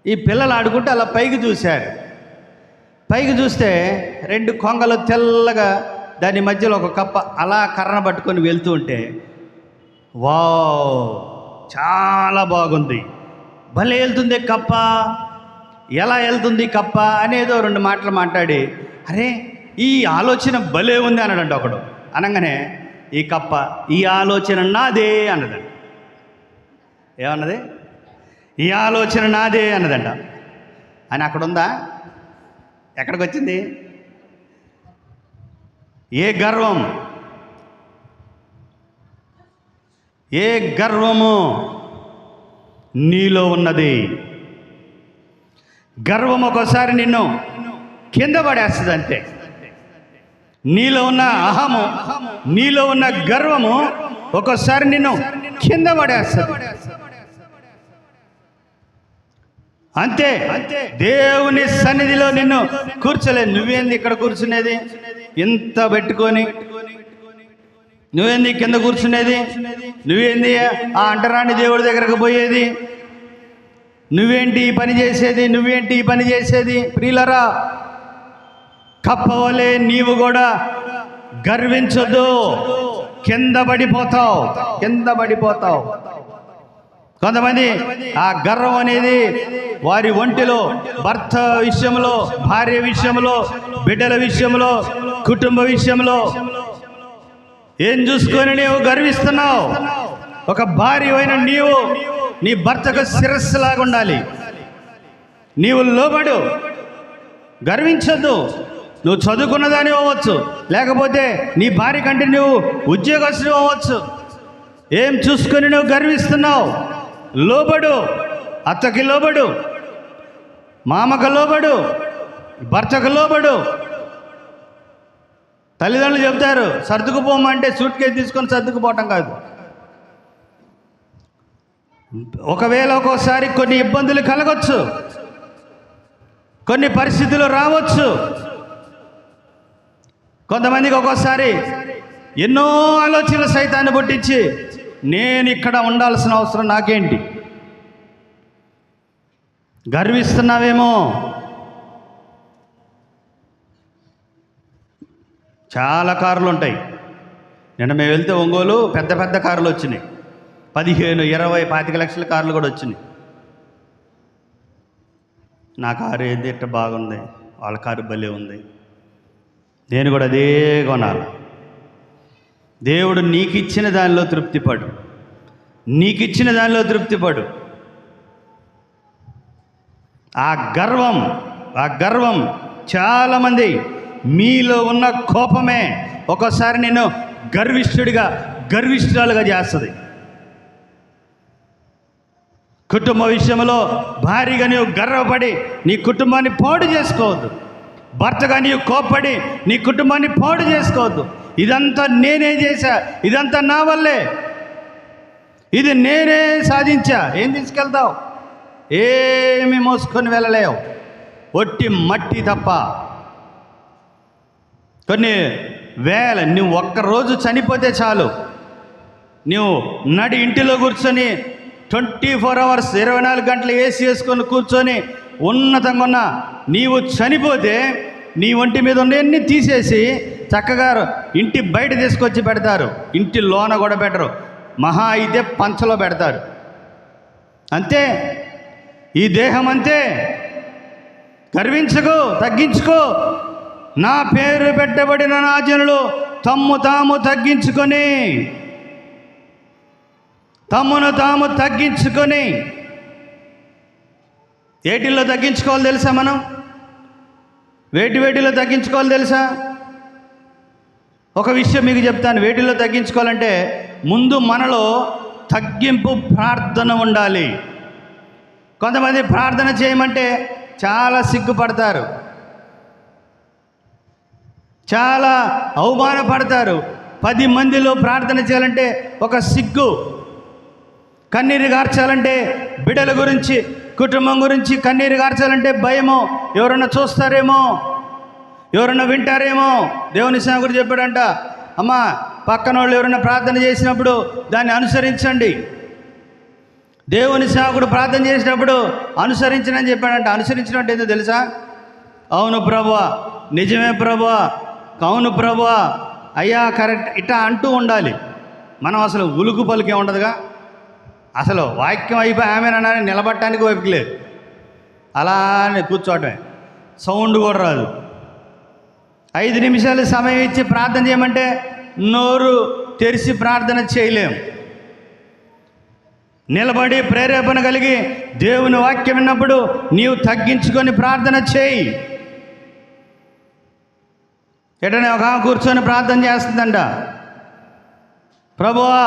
ఈ పిల్లలు ఆడుకుంటూ అలా పైకి చూశారు. పైకి చూస్తే 2 కొంగలు తెల్లగా దాని మధ్యలో ఒక కప్ప అలా కర్ర పట్టుకొని వెళ్తూ ఉంటే, వావ్ చాలా బాగుంది, భలే వెళ్తుంది కప్ప, ఎలా వెళ్తుంది కప్ప అనేదో 2 మాటలు మాట్లాడి అరే ఈ ఆలోచన భలే ఉంది అన్నాడంట ఒకడు. అనగానే ఈ కప్ప ఈ ఆలోచన నాదే అన్నదంట. ఏమన్నది? ఈ ఆలోచన నాదే అన్నదంట. అని అక్కడ ఉందా? ఎక్కడికి వచ్చింది? ఏ గర్వం, ఏ గర్వము నీలో ఉన్నది. గర్వం ఒకసారి నిన్ను కింద పడేస్తుంది అంతే. నీలో ఉన్న అహము, నీలో ఉన్న గర్వము ఒక్కోసారి నిన్ను కింద పడేస్తుంది అంతే. దేవుని సన్నిధిలో నిన్ను కూర్చోలేదు. నువ్వేంది ఇక్కడ కూర్చునేది ఇంత పెట్టుకొని? నువ్వేంది కింద కూర్చునేది? నువ్వేంది ఆ అంటరాని దేవుడి దగ్గరకు పోయేది? నువ్వేంటి ఈ పని చేసేది? నువ్వేంటి ఈ పని చేసేది? ప్రియులరా, కప్పవలే నీవు కూడా గర్వించొద్దు. కింద పడిపోతావు, కింద పడిపోతావు. కొంతమంది ఆ గర్వం అనేది వారి ఒంటిలో, భర్త విషయంలో, భార్య విషయంలో, బిడ్డల విషయంలో, కుటుంబ విషయంలో ఏం చూసుకొని నీవు గర్విస్తున్నావు? ఒక భార్య అయిన నీవు నీ భర్తకు శిరస్సులాగా ఉండాలి. నీవు లోబడు, గర్వించొద్దు. నువ్వు చదువుకున్నదాని అవ్వచ్చు, లేకపోతే నీ భార్య కంటే నువ్వు ఉద్యోగస్తులు అవ్వచ్చు. ఏం చూసుకొని నువ్వు గర్విస్తున్నావు? లోబడు. అత్తకి లోబడు, మామకు లోబడు, భర్తకు లోబడు. తల్లిదండ్రులు చెప్తారు సర్దుకుపోమంటే సూట్ కేసు తీసుకొని సర్దుకుపోవటం కాదు. ఒకవేళ ఒక్కోసారి కొన్ని ఇబ్బందులు కలగొచ్చు, కొన్ని పరిస్థితులు రావచ్చు. కొంతమందికి ఒక్కోసారి ఎన్నో ఆలోచనలు సైతాన్ని పుట్టించి నేను ఇక్కడ ఉండాల్సిన అవసరం నాకేంటి? గర్విస్తున్నావేమో. చాలా కార్లు ఉంటాయి. నిన్న మేము వెళ్తే ఒంగోలు పెద్ద పెద్ద కార్లు వచ్చినాయి. 15, 20, 25 లక్షల కార్లు కూడా వచ్చినాయి. నా కారు ఏది ఇట్ట బాగుంది, వాళ్ళ కారు భలే ఉంది, నేను కూడా అదే కొనాలి. దేవుడు నీకు ఇచ్చిన దానిలో తృప్తిపడు, నీకు ఇచ్చిన దానిలో తృప్తిపడు. ఆ గర్వం చాలామంది మీలో ఉన్న కోపమే ఒక్కోసారి నేను గర్విష్ఠురాలుగా చేస్తుంది. కుటుంబ విషయంలో భారీగా నీవు గర్వపడి నీ కుటుంబాన్ని పాడు చేసుకోవద్దు. భర్తగా నీవు కోప్పడి నీ కుటుంబాన్ని పాడు చేసుకోవద్దు. ఇదంతా నేనే చేశా, ఇదంతా నా వల్లే, ఇది నేనే సాధించా. ఏం తీసుకెళ్తావు? ఏమి మోసుకొని వెళ్ళలేవు, ఒట్టి మట్టి తప్ప. కొన్ని వేల, నువ్వు ఒక్కరోజు చనిపోతే చాలు, నువ్వు నడి ఇంటిలో కూర్చొని 24 hours 24 గంటలు ఏసీ వేసుకొని కూర్చొని ఉన్నతంగా ఉన్న నీవు చనిపోతే నీ ఒంటి మీద ఉన్నవన్నీ తీసేసి చక్కగా ఇంటి బయట తీసుకొచ్చి పెడతారు. ఇంటి లోన కూడా పెట్టరు, మహా అయితే పంచలో పెడతారు. అంతే ఈ దేహం, అంతే. గర్వించుకో, తగ్గించుకో. నా పేరు పెట్టబడిన నా జనులు తమ్ము తాము తగ్గించుకొని, తమ్మును తాము తగ్గించుకొని. ఏటిల్లో తగ్గించుకోవాలి తెలుసా? మనం వేటిలో తగ్గించుకోవాలి తెలుసా? ఒక విషయం మీకు చెప్తాను. వేటిలో తగ్గించుకోవాలంటే ముందు మనలో తగ్గింపు ప్రార్థన ఉండాలి. కొంతమంది ప్రార్థన చేయమంటే చాలా సిగ్గుపడతారు, చాలా అవమానపడతారు. 10 మందిలో ప్రార్థన చేయాలంటే ఒక సిగ్గు, కన్నీరు గార్చాలంటే బిడ్డల గురించి, కుటుంబం గురించి కన్నీరు గార్చాలంటే భయమో, ఎవరన్నా చూస్తారేమో, ఎవరన్నా వింటారేమో. దేవుని సేవకుడు చెప్పాడంట, అమ్మా పక్కన వాళ్ళు ఎవరైనా ప్రార్థన చేసినప్పుడు దాన్ని అనుసరించండి. దేవుని సేవకుడు ప్రార్థన చేసినప్పుడు అనుసరించనని చెప్పాడంట. అనుసరించడం అంటే ఏంటో తెలుసా? అవును ప్రభువా, నిజమే ప్రభువా, అవును ప్రభువా, అయ్యా కరెక్ట్, ఇట్లా అంటూ ఉండాలి. మనం అసలు ఉలుకు పలుకే ఉండదుగా. అసలు వాక్యం అయిపోయి ఆమెనని నిలబడటానికి వైపుకి లేదు, అలానే కూర్చోవటమే. సౌండ్ కూడా రాదు. 5 నిమిషాలు సమయం ఇచ్చి ప్రార్థన చేయమంటే నోరు తెరిచి ప్రార్థన చేయలేం. నిలబడి ప్రేరేపణ కలిగి దేవుని వాక్యం విన్నప్పుడు నీవు తగ్గించుకొని ప్రార్థన చేయి. ఎటనే ఒక కూర్చొని ప్రార్థన చేస్తుందంట, ప్రభువా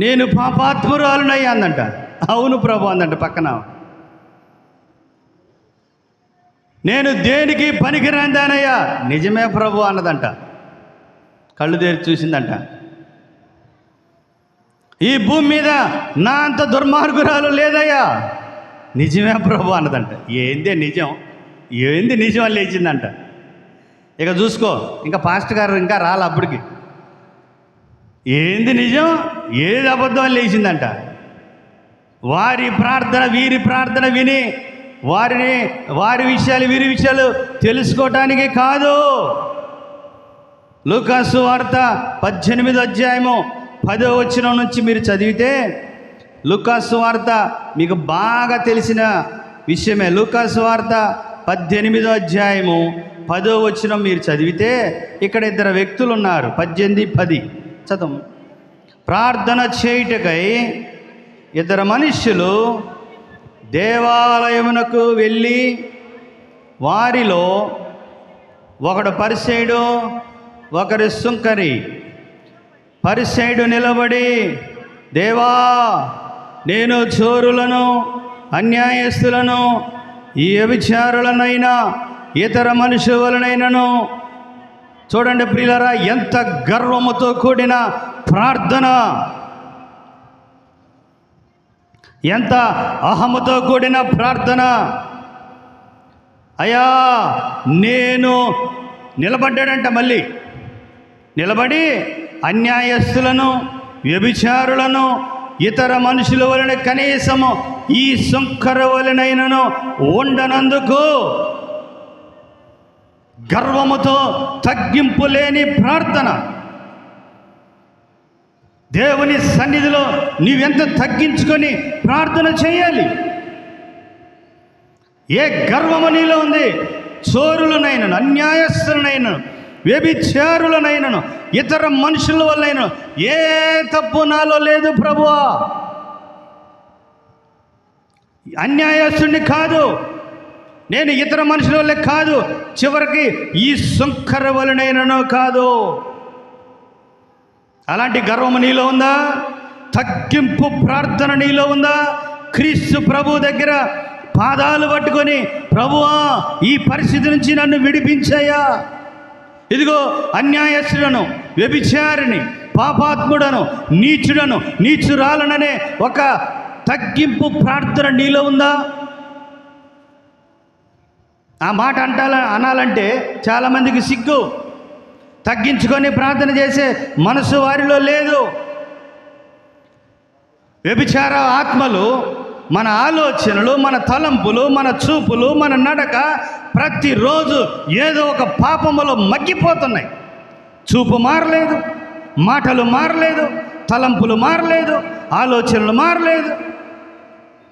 నేను పాపాత్మురాలునయ్యా అందంట. అవును ప్రభు అందంట పక్కన. నేను దేనికి పనికిరాందానయ్యా, నిజమే ప్రభు అన్నదంట. కళ్ళు తెరిచి చూసిందంట. ఈ భూమి మీద నా అంత దుర్మార్గురాలు లేదయ్యా, నిజమే ప్రభు అన్నదంట. ఏందే నిజం, ఏంది నిజం అని లేచిందంట. ఇక చూసుకో, ఇంకా పాస్టర్ గారు ఇంకా రాలే అప్పటికి. ఏంది నిజం, ఏది అబద్ధం అని లేచిందంట. వారి ప్రార్థన వీరి ప్రార్థన విని వారి విషయాలు వీరి విషయాలు తెలుసుకోవటానికి కాదు. లూకాసు వార్త 18వ అధ్యాయము 10వ వచనం నుంచి మీరు చదివితే, లూకాసు వార్త మీకు బాగా తెలిసిన విషయమే. లూకాసు వార్త 18వ అధ్యాయము 10వ వచనం మీరు చదివితే ఇక్కడ 2 వ్యక్తులు ఉన్నారు. 18, 10 చదువు. ప్రార్థన చేయుటకై 2 మనుష్యులు దేవాలయమునకు వెళ్ళి, వారిలో ఒకడు పరిసయ్యుడు, ఒకరు సుంకరి. పరిసయ్యుడు నిలబడి, దేవా నేను చోరులను, అన్యాయస్తులను, ఈ వ్యభిచారులనైనా ఇతర మనుషులనైనను. చూడండి ప్రియులారా, ఎంత గర్వముతో కూడిన ప్రార్థన, ఎంత అహముతో కూడిన ప్రార్థన. అయ్యా నేను నిలబడ్డాడంట. మళ్ళీ నిలబడి అన్యాయస్తులను, వ్యభిచారులను, ఇతర మనుషుల వలన కనీసము ఈ సుంకర వలనైనను ఉండనందుకు గర్వముతో తగ్గింపు లేని ప్రార్థన. దేవుని సన్నిధిలో నీవెంత తగ్గించుకొని ప్రార్థన చేయాలి. ఏ గర్వము నీలో ఉంది? చోరులనైనను, అన్యాయస్తులనైనను, వ్యభిచారులనైనను, ఇతర మనుషుల వల్లైనను ఏ తప్పు నాలో లేదు ప్రభువా. అన్యాయస్తుడిని కాదు, నేను ఇతర మనుషుల వల్లే కాదు, చివరికి ఈ సుంకర వలనైనను కాదు. అలాంటి గర్వము నీలో ఉందా? తగ్గింపు ప్రార్థన నీలో ఉందా? క్రీస్తు ప్రభు దగ్గర పాదాలు పట్టుకొని, ప్రభువా ఈ పరిస్థితి నుంచి నన్ను విడిపించాయా, ఇదిగో అన్యాయస్తుడను, వ్యభిచారిని, పాపాత్ముడను, నీచుడను, నీచురాలననే ఒక తగ్గింపు ప్రార్థన నీలో ఉందా? ఆ మాట అనాలంటే చాలామందికి సిగ్గు. తగ్గించుకొని ప్రార్థన చేసే మనసు వారిలో లేదు. వ్యభిచార ఆత్మలు మన ఆలోచనలు, మన తలంపులు, మన చూపులు, మన నడక ప్రతిరోజు ఏదో ఒక పాపములో మగ్గిపోతున్నాయి. చూపు మారలేదు, మాటలు మారలేదు, తలంపులు మారలేదు, ఆలోచనలు మారలేదు.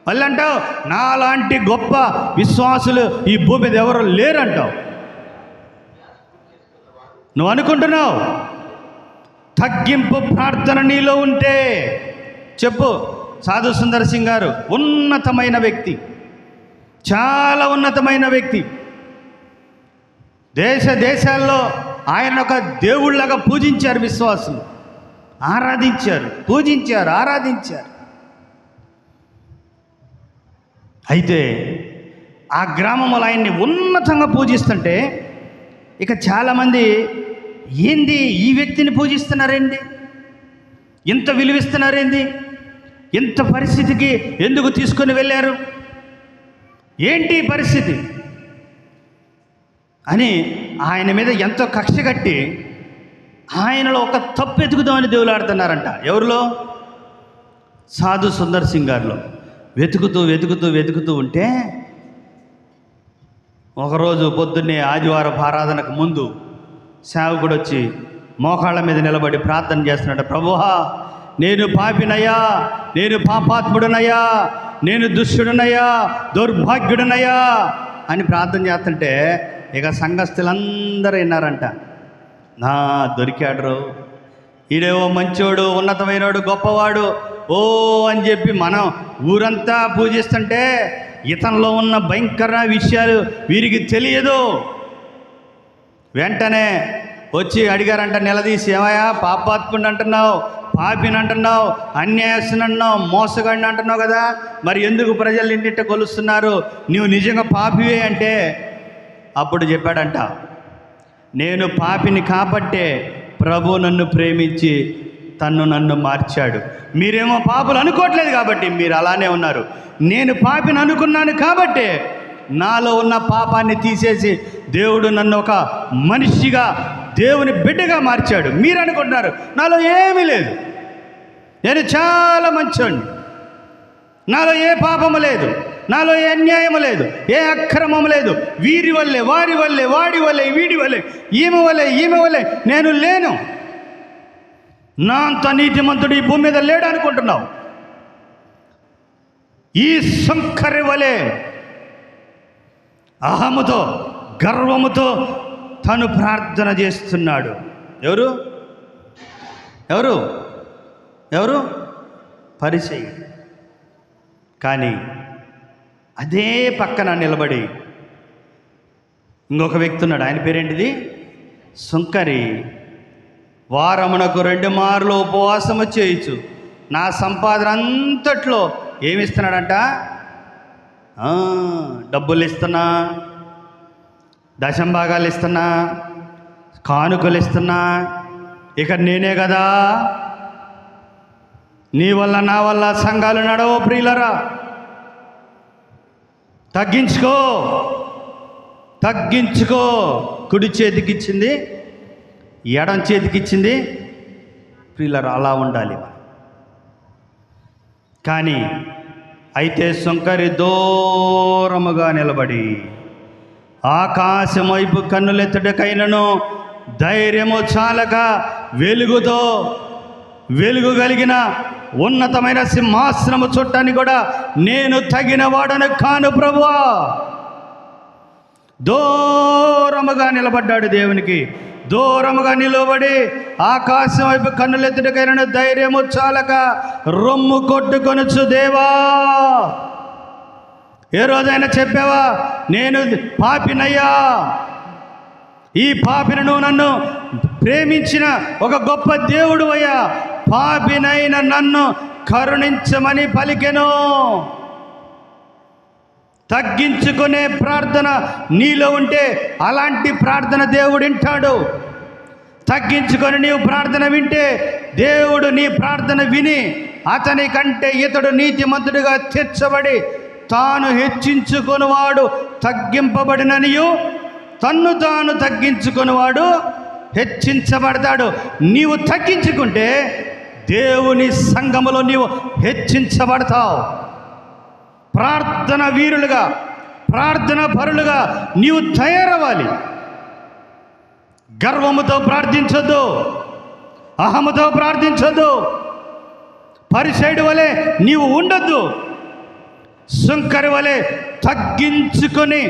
మళ్ళీ అంటావు నాలాంటి గొప్ప విశ్వాసులు ఈ భూమి మీద ఎవరు లేరంటావు. నువ్వు అనుకుంటున్నావు. తగ్గింపు ప్రార్థన నీలో ఉంటే చెప్పు. సాధు సుందర్ సింగ్ గారు ఉన్నతమైన వ్యక్తి, చాలా ఉన్నతమైన వ్యక్తి. దేశాల్లో ఆయన ఒక దేవుళ్ళగా పూజించారు విశ్వాసులు, ఆరాధించారు, పూజించారు, ఆరాధించారు. అయితే ఆ గ్రామంలో ఆయన్ని ఉన్నతంగా పూజిస్తుంటే ఇక చాలామంది ఏంది ఈ వ్యక్తిని పూజిస్తున్నారేంటి, ఇంత విలువిస్తున్నారేంది, ఇంత పరిస్థితికి ఎందుకు తీసుకొని వెళ్ళారు, ఏంటి పరిస్థితి అని ఆయన మీద ఎంతో కక్ష కట్టి ఆయనలో ఒక తప్పు ఎతుకుదామని దేవులాడుతున్నారంట. ఎవరిలో? సాధు సుందర్ సింగ్ గారిలో. వెతుకుతూ ఉంటే ఒకరోజు పొద్దున్నే ఆదివారం ఆరాధనకు ముందు సేవకుడు వచ్చి మోకాళ్ళ మీద నిలబడి ప్రార్థన చేస్తున్నాడు. ప్రభువా నేను పాపినయ్యా, నేను పాపాత్ముడనయ్యా, నేను దుష్టుడనయ్యా, దౌర్భాగ్యుడనయ్యా అని ప్రార్థన చేస్తుంటే ఇక సంఘస్థులందరూ విన్నారంట, నా దొరికాడు, ఈడేవో మంచోడు, ఉన్నతమైనడు, గొప్పవాడు ఓ అని చెప్పి మనం ఊరంతా పూజిస్తుంటే ఇతనిలో ఉన్న భయంకర విషయాలు వీరికి తెలియదు. వెంటనే వచ్చి అడిగారంట, నిలదీసి, ఏమయ్యా పాపాత్ముడు అంటున్నావు, పాపిని అంటున్నావు, అన్యాయస్తుని అంటున్నావు, మోసగాడిని అంటున్నావు కదా, మరి ఎందుకు ప్రజలు నిన్నిట్ట కొలుస్తున్నారు, నువ్వు నిజంగా పాపివే అంటే అప్పుడు చెప్పాడంట, నేను పాపిని కాబట్టే ప్రభు నన్ను ప్రేమించి నన్ను మార్చాడు. మీరేమో పాపులు అనుకోవట్లేదు కాబట్టి మీరు అలానే ఉన్నారు. నేను పాపిని అనుకున్నాను కాబట్టే నాలో ఉన్న పాపాన్ని తీసేసి దేవుడు నన్ను ఒక మనిషిగా, దేవుని బిడ్డగా మార్చాడు. మీరు అనుకుంటున్నారు నాలో ఏమీ లేదు, నేను చాలా మంచోడిని, నాలో ఏ పాపము లేదు, నాలో ఏ అన్యాయము లేదు, ఏ అక్రమము లేదు, వీరి వల్లే, వారి వల్లే, వాడి వల్లే, వీడి వల్లే, ఈమె వల్లే నేను లేను, నా అంత నీతిమంతుడు ఈ భూమి మీద లేడు అనుకుంటున్నావు. ఈ శంకరి వలె అహముతో, గర్వముతో తను ప్రార్థన చేస్తున్నాడు. ఎవరు ఎవరు ఎవరు పరిసయ్యుడు. కానీ అదే పక్కన నిలబడి ఇంకొక వ్యక్తి ఉన్నాడు. ఆయన పేరేంటిది? సుంకరి. వారమునకు 2 మార్లు ఉపవాసము చేయొచ్చు, నా సంపాదన అంతట్లో ఏమిస్తున్నాడంట, డబ్బులు ఇస్తున్నా, దశంభాగాలు ఇస్తున్నా, కానుకలు ఇస్తున్నా, ఇక నేనే కదా, నీ వల్ల నా వల్ల సంఘాలు నడవో ప్రియులరా, తగ్గించుకో. కుడి చేతికిచ్చింది, ఎడం చేతికిచ్చింది, ప్రియులరా అలా ఉండాలి. కానీ అయితే సుంకరి దూరముగా నిలబడి ఆకాశం వైపు కన్నులెత్తుటకైనను ధైర్యము చాలక వెలుగు కలిగిన ఉన్నతమైన సింహాసనము చుట్టాన్ని కూడా నేను తగిన వాడను కాను ప్రభువా. దూరముగా నిలబడ్డాడు, దేవునికి దూరముగా నిలబడి ఆకాశం వైపు కన్నులెత్తుటకైనను ధైర్యము చాలక రొమ్ము కొట్టుకొనుచు, దేవా ఏ రోజైనా చెప్పావా నేను పాపినయ్యా, ఈ పాపిని నువ్వు నన్ను ప్రేమించిన ఒక గొప్ప దేవుడు అయ్యా, పాపినైన నన్ను కరుణించమని పలికెను. తగ్గించుకునే ప్రార్థన నీలో ఉంటే అలాంటి ప్రార్థన దేవుడు వింటాడు. తగ్గించుకొని నీవు ప్రార్థన వింటే దేవుడు నీ ప్రార్థన విని అతని కంటే ఇతడు నీతిమంతుడిగా తీర్చబడి తాను హెచ్చించుకొనివాడు తగ్గింపబడిననియు, తాను తగ్గించుకునేవాడు హెచ్చించబడతాడు. నీవు తగ్గించుకుంటే దేవుని సంఘములో నీవు హెచ్చించబడతావు. ప్రార్థన వీరులుగా, ప్రార్థన పరులుగా నీవు తయారవ్వాలి. గర్వముతో ప్రార్థించొద్దు, అహముతో ప్రార్థించొద్దు, పరిసైడు వలె నీవు ఉండొద్దు. సుంకరి వలె తగ్గించుకొని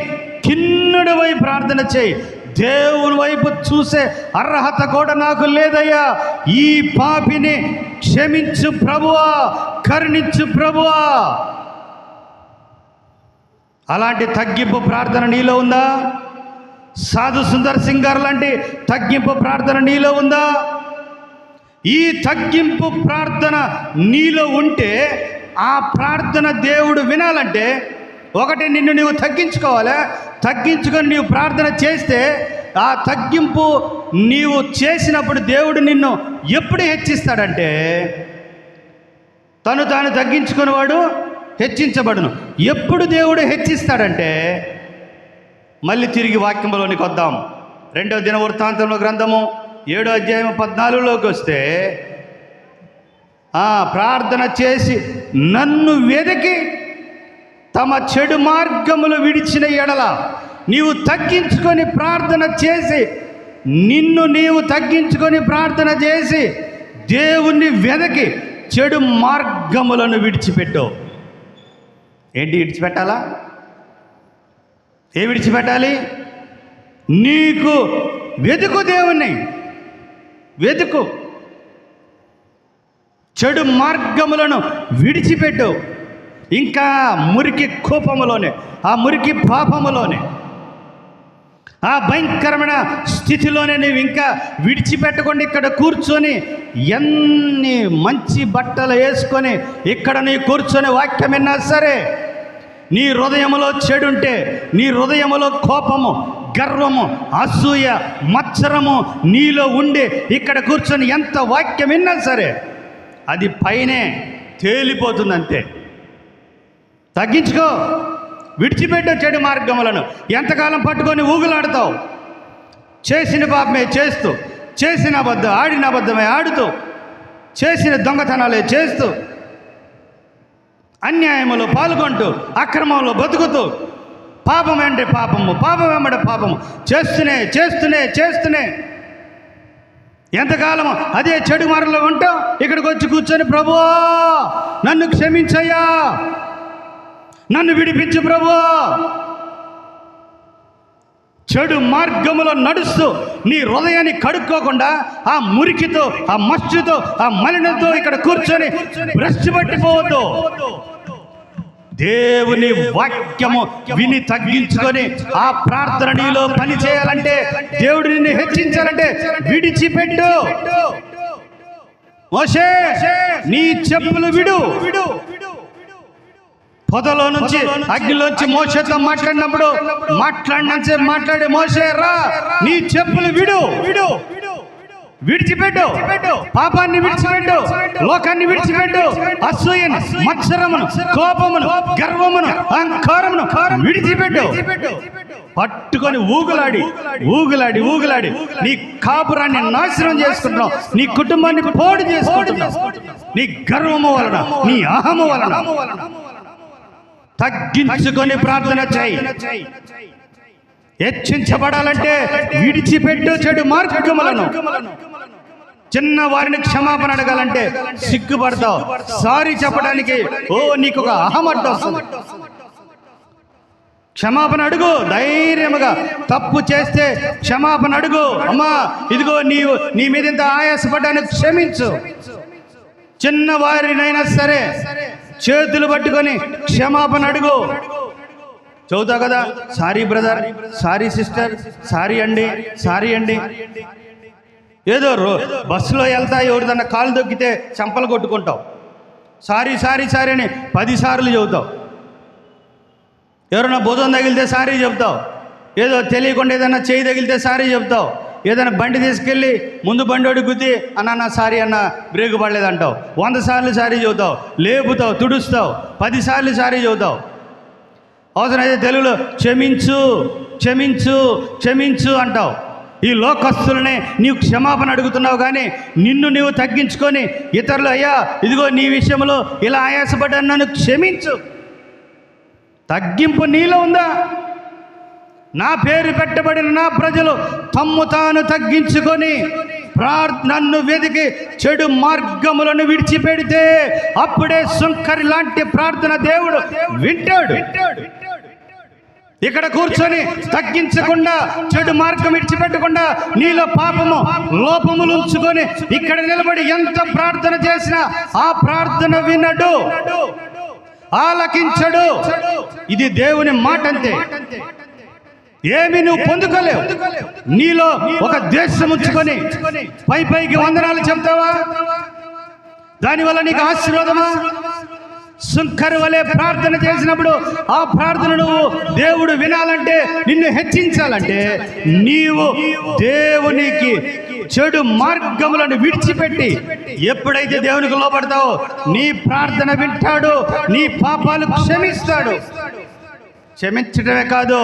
కిన్నుడి వైపు ప్రార్థన చేయి. దేవుని వైపు చూసే అర్హత కూడా నాకు లేదయ్యా, ఈ పాపిని క్షమించు ప్రభువా, కరుణించు ప్రభువా. అలాంటి తగ్గింపు ప్రార్థన నీలో ఉందా? సాధు సుందర్ సింగ్ గారు లాంటి తగ్గింపు ప్రార్థన నీలో ఉందా? ఈ తగ్గింపు ప్రార్థన నీలో ఉంటే ఆ ప్రార్థన దేవుడు వినాలంటే ఒకటి నిన్ను నీవు తగ్గించుకోవాలి. తగ్గించుకొని నీవు ప్రార్థన చేస్తే ఆ తగ్గింపు నీవు చేసినప్పుడు దేవుడు నిన్ను ఎప్పుడు హెచ్చిస్తాడంటే తాను తగ్గించుకునేవాడు హెచ్చించబడును. ఎప్పుడు దేవుడు హెచ్చిస్తాడంటే మళ్ళీ తిరిగి వాక్యంలోనికి వద్దాం. 2వ దినవృత్తాంతముల గ్రంథము 7వ అధ్యాయం 14లోకి వస్తే ప్రార్థన చేసి నన్ను వెదకి తమ చెడు మార్గములు విడిచిన ఎడల, నీవు తగ్గించుకొని ప్రార్థన చేసి, నిన్ను నీవు తగ్గించుకొని ప్రార్థన చేసి దేవుణ్ణి వెదకి చెడు మార్గములను విడిచిపెట్టు. ఏంటి విడిచిపెట్టాలా? ఏ విడిచిపెట్టాలి? నీకు వెతుకు, దేవుణ్ణి వెతుకు, చెడు మార్గములను విడిచిపెట్టు. ఇంకా మురికి కోపములోనే, ఆ మురికి పాపములోనే, ఆ భయంకరమైన స్థితిలోనే నువ్వు ఇంకా విడిచిపెట్టకుండా ఇక్కడ కూర్చొని ఎన్ని మంచి బట్టలు వేసుకొని ఇక్కడ నీ కూర్చొని వాక్యం విన్నా సరే, నీ హృదయములో చెడుంటే, నీ హృదయములో కోపము, గర్వము, అసూయ, మత్సరము నీలో ఉండి ఇక్కడ కూర్చొని ఎంత వాక్యం విన్నా సరే అది పైనే తేలిపోతుంది. అంతే. తగ్గించుకో, విడిచిపెట్టు చెడు మార్గములను. ఎంతకాలం పట్టుకొని ఊగులాడతావు? చేసిన పాపమే చేస్తూ, చేసిన అబద్ధం, ఆడిన అబద్ధమే ఆడుతూ, చేసిన దొంగతనాలే చేస్తూ, అన్యాయములో పాల్గొంటూ, అక్రమంలో బతుకుతూ, పాపం అంటే పాపము, పాపం వెంబడి పాపము చేస్తూనే చేస్తూనే చేస్తూనే ఎంతకాలము అదే చెడు మార్గంలో ఉంటావు. ఇక్కడికి వచ్చి కూర్చొని, ప్రభువా నన్ను క్షమించయ్యా, నన్ను విడిపించు ప్రభువా. చెడు మార్గములో నడుస్తూ నీ హృదయాన్ని కడుక్కోకుండా ఆ మురికితో, ఆ మస్టుతో, ఆ మలినంతో ఇక్కడ కూర్చొని భ్రష్టు పట్టిపోవద్దు. దేవుని వాక్యము విని తగ్గించుకొని ఆ ప్రార్థన నీలో పని చేయాలంటే, దేవుడు నిన్ను హెచ్చించాలంటే విడిచిపెట్టు. మోషే నీ చెప్పులు విడు. పొదలో నుంచి, అగ్నిలోంచి మోషేతో మాట్లాడినప్పుడు మాట్లాడే మోషే రా, నీ చెప్పులు విడు, విడిచిపెట్టు, పాపాన్ని విడిచిపెట్టు, లోకాన్ని విడిచిపెట్టు, అసూయను, మత్సరమును, కోపమును, గర్వమును, అహంకారమును విడిచిపెట్టు. పట్టుకొని ఊగులాడి ఊగులాడి ఊగులాడి నీ కాపురాన్ని నాశనం చేసుకుంటున్నావు, నీ కుటుంబాన్ని పోడు చేసుకుంటున్నావు, నీ గర్వము వలన, నీ అహము వలన. తగ్గించుకొని ప్రార్థన చేయి. హెచ్చించబడాలంటే విడిచిపెట్టు చెడు మార్గములను. చిన్న వారిని క్షమాపణ అడగాలంటే సిగ్గుపడతావు. సారీ చెప్పడానికి నీకు ఒక అహమడ్డ వస్తుంది. క్షమాపణ అడుగు ధైర్యముగా. తప్పు చేస్తే క్షమాపణ అడుగు. అమ్మా ఇదిగో నీ మీద ఇంత ఆయాసపడ్డాను, క్షమించు. చిన్న వారినైనా సరే చేతులు పట్టుకొని క్షమాపణ అడుగు. చదువుతావు కదా, sorry brother, sorry sister, sorry అండి, సారీ అండి. ఏదో బస్సులో వెళ్తా ఎవరిదన్నా కాలు దొక్కితే చంపలు కొట్టుకుంటావు. సారీ సారీ సారీ అని 10 సార్లు చెబుతావు. ఎవరైనా భుజం తగిలితే సారీ చెప్తావు. ఏదో తెలియకుండా ఏదైనా చేయి తగిలితే సారీ చెప్తావు. ఏదైనా బండి తీసుకెళ్ళి ముందు బండి గుద్ది అన్న సారీ అన్న బ్రేక్ పడలేదంటావు. 100 సార్లు సారీ చెబుతావు. లేపుతావు, తుడుస్తావు, 10 సార్లు సారీ చెబుతావు. అవసరమైతే తెలుగులో క్షమించు క్షమించు క్షమించు అంటావు. ఈ లోకస్తులనే నీవు క్షమాపణ అడుగుతున్నావు, కానీ నిన్ను నీవు తగ్గించుకొని ఇతరులు, అయ్యా ఇదిగో నీ విషయంలో ఇలా ఆయాసపడ్డాను, నన్ను క్షమించు. తగ్గింపు నీలో ఉందా? నా పేరు పెట్టబడిన నా ప్రజలు తమ్ము తాను తగ్గించుకొని నన్ను వెతికి చెడు మార్గములను విడిచిపెడితే అప్పుడే సుంకరి లాంటి ప్రార్థన దేవుడు వింటాడు. ఇక్కడ కూర్చొని తగ్గించకుండా, చెడు మార్గం విడిచిపెట్టకుండా, నీలో పాపము లోపములు ఉంచుకొని ఇక్కడ నిలబడి ఎంత ప్రార్థన చేసినా ఆ ప్రార్థన వినడు, ఆలకించడు. ఇది దేవుని మాట. అంతే. ఏమి నువ్వు పొందుకోలేవు. నీలో ఒక ద్వేషం ఉంచుకొని పైకి వందనాలు చెప్తావా? దానివల్ల నీకు ఆశీర్వాదమా? సుంకరు వలె ప్రార్థన చేసినప్పుడు ఆ ప్రార్థన నువ్వు దేవుడు వినాలంటే, నిన్ను హెచ్చించాలంటే నీవు దేవునికి చెడు మార్గములను విడిచిపెట్టి ఎప్పుడైతే దేవునికి లోబడతావో నీ ప్రార్థన వింటాడు, నీ పాపాలు క్షమిస్తాడు. క్షమించడమే కాదు,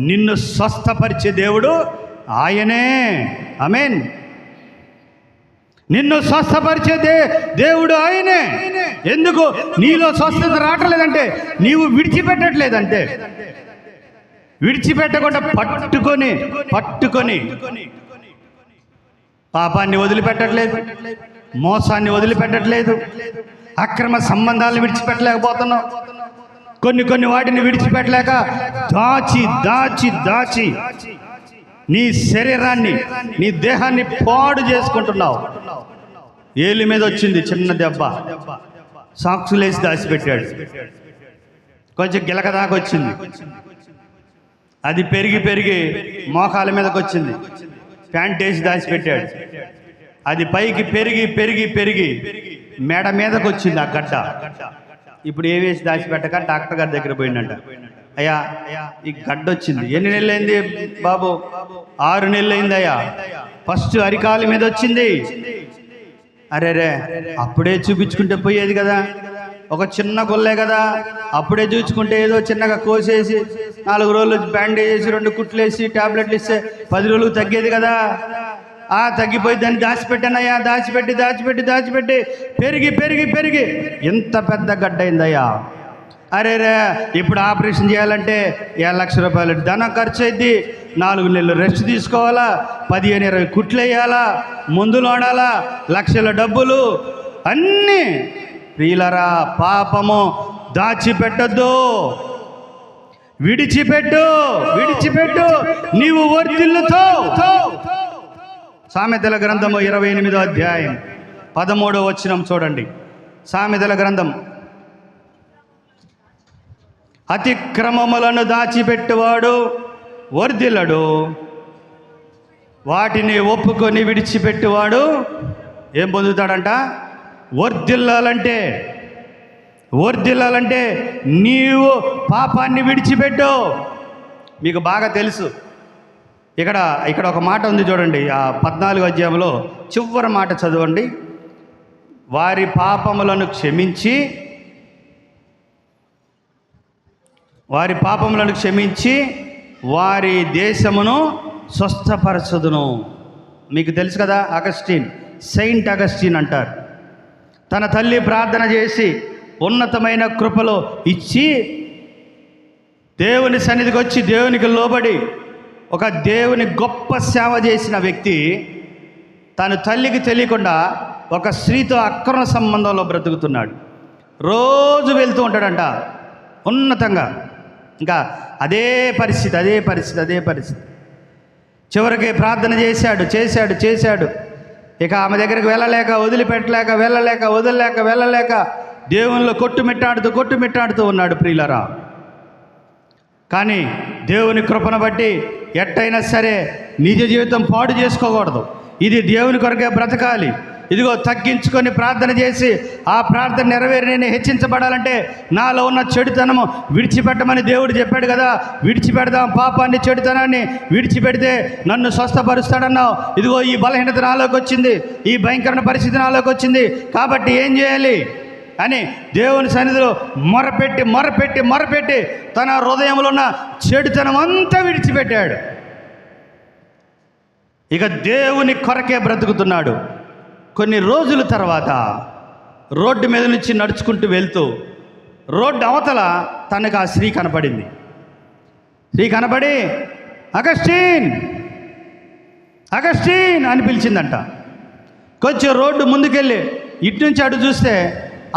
నిన్ను స్వస్థపరిచే దేవుడు ఆయనే. ఆమేన్. నిన్ను స్వస్థపరిచే దేవుడు ఆయనే. ఎందుకు? నీలో స్వస్థత రావట్లేదంటే నీవు విడిచిపెట్టట్లేదంటే. విడిచిపెట్టకుండా పట్టుకొని పాపాన్ని వదిలిపెట్టట్లేదు, మోసాన్ని వదిలిపెట్టట్లేదు, అక్రమ సంబంధాలను విడిచిపెట్టలేకపోతున్నావు, కొన్ని వాటిని విడిచిపెట్టలేక దాచి దాచి దాచి నీ శరీరాన్ని, నీ దేహాన్ని పాడు చేసుకుంటున్నావు. ఏలి మీద వచ్చింది చిన్న దెబ్బ, సాక్సులు వేసి దాచిపెట్టాడు. కొంచెం గిలక దాకా వచ్చింది, అది పెరిగి పెరిగి మోకాల మీదకి వచ్చింది, ప్యాంట్ వేసి దాచిపెట్టాడు. అది పైకి పెరిగి పెరిగి పెరిగి మెడ మీదకి వచ్చింది ఆ గడ్డ. ఇప్పుడు ఏం వేసి దాచిపెట్టక డాక్టర్ గారి దగ్గర పోయిందంట. అయ్యా ఈ గడ్డ వచ్చింది. ఎన్ని నెలలు అయింది బాబు? 6 నెలలు అయింది అయ్యా. ఫస్ట్ అరికాల మీద వచ్చింది. అరే అప్పుడే చూపించుకుంటే పోయేది కదా, ఒక చిన్న గొల్లే కదా, అప్పుడే చూసుకుంటే ఏదో చిన్నగా కోసేసి 4 రోజులు బ్యాండేజ్ చేసి 2 కుట్లు వేసి టాబ్లెట్లు ఇస్తే 10 రోజులు తగ్గేది కదా. తగ్గిపోయి దాన్ని దాచిపెట్టానయ్యా. దాచిపెట్టి దాచిపెట్టి దాచిపెట్టి పెరిగి పెరిగి పెరిగి ఎంత పెద్ద గడ్డ అయిందయ్యా. అరే ఇప్పుడు ఆపరేషన్ చేయాలంటే 1 లక్ష రూపాయలు ధనం ఖర్చు అయింది. 4 నెలలు రెస్ట్ తీసుకోవాలా, 15-20 కుట్లు వేయాలా, మందులు వాడాలా, లక్షల డబ్బులు అన్నీ. ప్రియులరా, పాపము దాచిపెట్టద్దు, విడిచిపెట్టు, విడిచిపెట్టు, నీవు వర్ధిల్లుతావు. సామెతల గ్రంథము 28వ అధ్యాయం 13వ వచనం చూడండి. సామెతల గ్రంథం, అతిక్రమములను దాచిపెట్టువాడు వర్ధిల్లడు, వాటిని ఒప్పుకొని విడిచిపెట్టువాడు ఏం పొందుతాడంట? వర్ధిల్లాలంటే నీవు పాపాన్ని విడిచిపెట్టు. మీకు బాగా తెలుసు, ఇక్కడ ఒక మాట ఉంది చూడండి. ఆ 14వ అధ్యాయంలో చివరి మాట చదవండి. వారి పాపములను క్షమించి వారి దేశమును స్వస్థపరచుదును. మీకు తెలుసు కదా, అగస్టిన్, సెయింట్ అగస్టిన్ అంటారు. తన తల్లి ప్రార్థన చేసి ఉన్నతమైన కృపలో ఇచ్చి దేవుని సన్నిధికి వచ్చి దేవునికి లోబడి ఒక దేవుని గొప్ప సేవ చేసిన వ్యక్తి తన తల్లికి తెలియకుండా ఒక స్త్రీతో అక్రమ సంబంధంలో బ్రతుకుతున్నాడు. రోజు వెళ్తూ ఉంటాడంట ఉన్నతంగా. ఇంకా అదే పరిస్థితి. చివరికి ప్రార్థన చేశాడు. ఇక ఆమె దగ్గరికి వెళ్ళలేక, వదలలేక దేవునిలో కొట్టుమిట్టాడుతూ ఉన్నాడు. ప్రియులరా, కానీ దేవుని కృపను బట్టి ఎట్టయినా సరే నిజ జీవితం పాడు చేసుకోకూడదు. ఇది దేవుని కొరకే బ్రతకాలి. ఇదిగో తగ్గించుకొని ప్రార్థన చేసి ఆ ప్రార్థన నెరవేరి నేను హెచ్చించబడాలంటే నాలో ఉన్న చెడుతనము విడిచిపెట్టమని దేవుడు చెప్పాడు కదా. విడిచిపెడదాం పాపాన్ని, చెడుతనాన్ని విడిచిపెడితే నన్ను స్వస్థపరుస్తాడన్నావు. ఇదిగో ఈ బలహీనత నాలోకి వచ్చింది, ఈ భయంకరమైన పరిస్థితి నాలోకి వచ్చింది, కాబట్టి ఏం చేయాలి అని దేవుని సన్నిధిలో మొరపెట్టి తన హృదయంలో ఉన్న చెడుతనం అంతా విడిచిపెట్టాడు. ఇక దేవుని కొరకే బ్రతుకుతున్నాడు. కొన్ని రోజుల తర్వాత రోడ్డు మీద నుంచి నడుచుకుంటూ వెళ్తూ రోడ్డు అవతల తనకు ఆ స్త్రీ కనపడింది. కనపడి అగస్టిన్ అని పిలిచిందంట. కొంచెం రోడ్డు ముందుకెళ్ళి ఇటు నుంచి అటు చూస్తే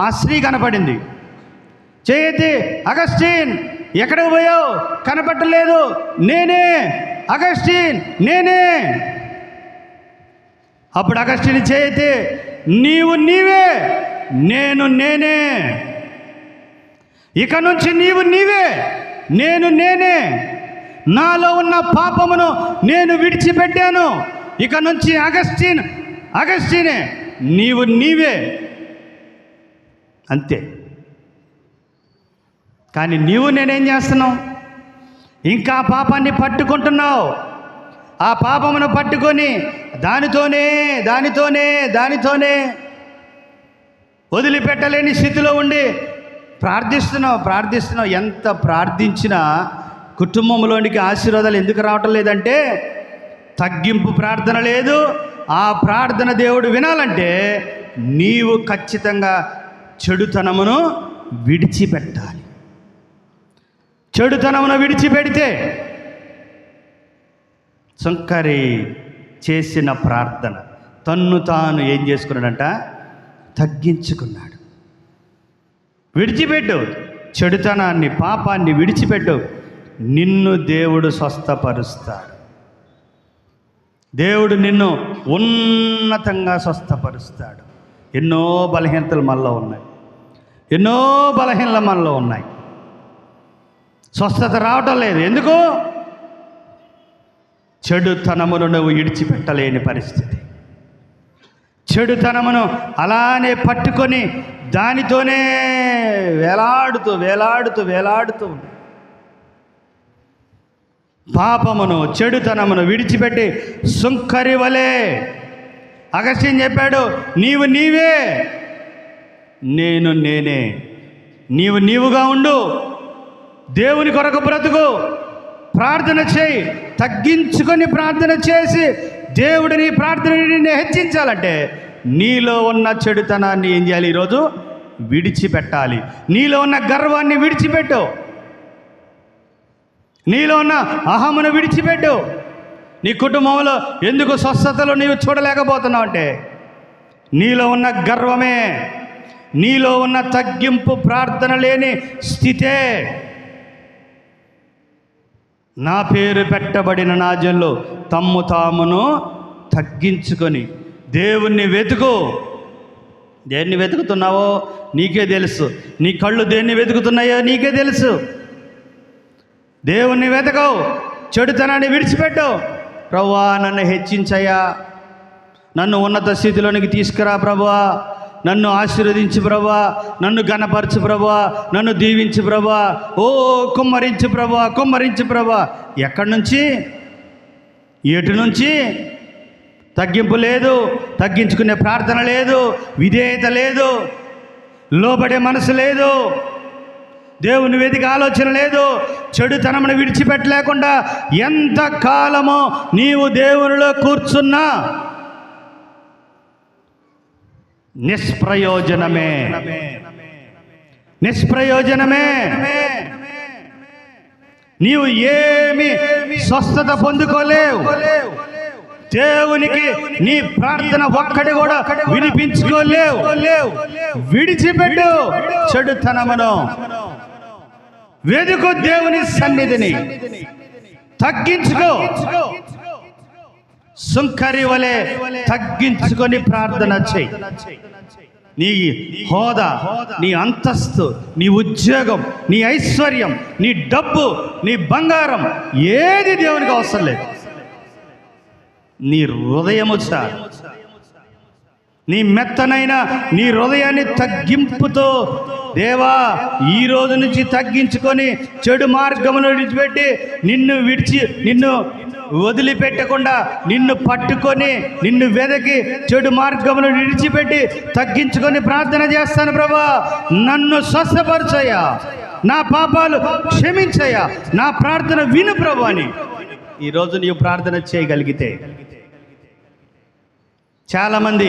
ఆ స్త్రీ కనపడింది. చేయతి, అగస్టిన్ ఎక్కడికి పోయావు? కనపడలేదు. నేనే అగస్టిన్, నేనే. అప్పుడు అగస్టిన్ చేయతి, నీవే, నేనే. ఇక నుంచి నీవే, నేనే. నాలో ఉన్న పాపమును నేను విడిచిపెట్టాను. ఇక నుంచి అగస్టినే, నీవే. అంతే. కానీ నేనేం చేస్తున్నావు? ఇంకా పాపాన్ని పట్టుకుంటున్నావు. ఆ పాపమును పట్టుకొని దానితోనే వదిలిపెట్టలేని స్థితిలో ఉండి ప్రార్థిస్తున్నావు. ఎంత ప్రార్థించినా కుటుంబంలోనికి ఆశీర్వాదాలు ఎందుకు రావటం లేదంటే తగ్గింపు ప్రార్థన లేదు. ఆ ప్రార్థన దేవుడు వినాలంటే నీవు ఖచ్చితంగా చెడుతనమును విడిచిపెట్టాలి. చెడుతనమును విడిచిపెడితే సుంకరి చేసిన ప్రార్థన తన్ను తాను ఏం చేసుకున్నాడంట? తగ్గించుకున్నాడు. విడిచిపెట్టు. చెడుతనాన్ని, పాపాన్ని విడిచిపెట్టు. నిన్ను దేవుడు స్వస్థపరుస్తాడు. దేవుడు నిన్ను ఉన్నతంగా స్వస్థపరుస్తాడు. ఎన్నో బలహీనతలు మనలో ఉన్నాయి, ఎన్నో బలహీనతలు మనలో ఉన్నాయి. స్వస్థత రావటం లేదు. ఎందుకు? చెడుతనమును నువ్వు విడిచిపెట్టలేని పరిస్థితి. చెడుతనమును అలానే పట్టుకొని దానితోనే వేలాడుతూ వేలాడుతూ వేలాడుతూ ఉంది. పాపమును, చెడుతనమును విడిచిపెట్టి సుంకరి వలె, అగస్త్యుడు చెప్పాడు, నీవు నీవే, నేను నేనే. నీవు నీవుగా ఉండు, దేవుని కొరకు బ్రతుకు, ప్రార్థన చేయి. తగ్గించుకొని ప్రార్థన చేసి దేవుడిని ప్రార్థనని హెచ్చించాలంటే నీలో ఉన్న చెడుతనాన్ని ఏం చేయాలి? ఈరోజు విడిచిపెట్టాలి. నీలో ఉన్న గర్వాన్ని విడిచిపెట్టు, నీలో ఉన్న అహమును విడిచిపెట్టు. నీ కుటుంబంలో ఎందుకు స్వస్థతలు నీవు చూడలేకపోతున్నావు అంటే నీలో ఉన్న గర్వమే, నీలో ఉన్న తగ్గింపు, ప్రార్థన లేని స్థితే. నా పేరు పెట్టబడిన నా జనులు తమ్ము తామును తగ్గించుకొని దేవుణ్ణి వెతుకు. దేన్ని వెతుకుతున్నావో నీకే తెలుసు. నీ కళ్ళు దేన్ని వెతుకుతున్నాయో నీకే తెలుసు. దేవుణ్ణి వెతకవు, చెడుతనాన్ని విడిచిపెట్టు. ప్రభువా, నన్ను హెచ్చించయ్యా, నన్ను ఉన్నత స్థితిలోనికి తీసుకురా ప్రభువా, నన్ను ఆశీర్వదించు ప్రభువా, నన్ను ఘనపరచు ప్రభువా, నన్ను దీవించు ప్రభువా, ఓ కుమ్మరించు ప్రభువా, కుమ్మరించు ప్రభువా. ఎక్కడి నుంచి? ఎటు నుంచి? తగ్గింపు లేదు, తగ్గించుకునే ప్రార్థన లేదు, విధేయత లేదు, లోబడే మనసు లేదు, దేవుని వెతికి ఆలోచన లేదు. చెడుతనమును విడిచిపెట్టలేకుండా ఎంత కాలమో నీవు దేవునిలో కూర్చున్నా నిష్ప్రయోజనమే, నిష్ప్రయోజనమే. నీవు ఏమి స్వస్థత పొందుకోలేవు. దేవునికి నీ ప్రార్థన ఒక్కటి కూడా వినిపించుకోలేవు. విడిచిపెట్టు చెడుతనమును, వెదుకు దేవుని సన్నిధిని, తగ్గించుకో. సుంకరి వలె తగ్గించుకొని ప్రార్థన చేయి. నీ హోదా, నీ అంతస్తు, నీ ఉద్యోగం, నీ ఐశ్వర్యం, నీ డబ్బు, నీ బంగారం ఏది దేవునికి అవసరం లేదు. నీ హృదయము చాలు. నీ మెత్తనైన నీ హృదయాన్ని తగ్గింపుతో, దేవా ఈ రోజు నుంచి తగ్గించుకొని చెడు మార్గమును విడిచిపెట్టి నిన్ను వదిలిపెట్టకుండా నిన్ను పట్టుకొని నిన్ను వెదకి చెడు మార్గమును విడిచిపెట్టి తగ్గించుకొని ప్రార్థన చేస్తాను ప్రభా. నన్ను స్వస్థపరచయ్యా, నా పాపాలు క్షమించయ్యా, నా ప్రార్థన విను ప్రభు అని ఈరోజు నీవు ప్రార్థన చేయగలిగితే, చాలామంది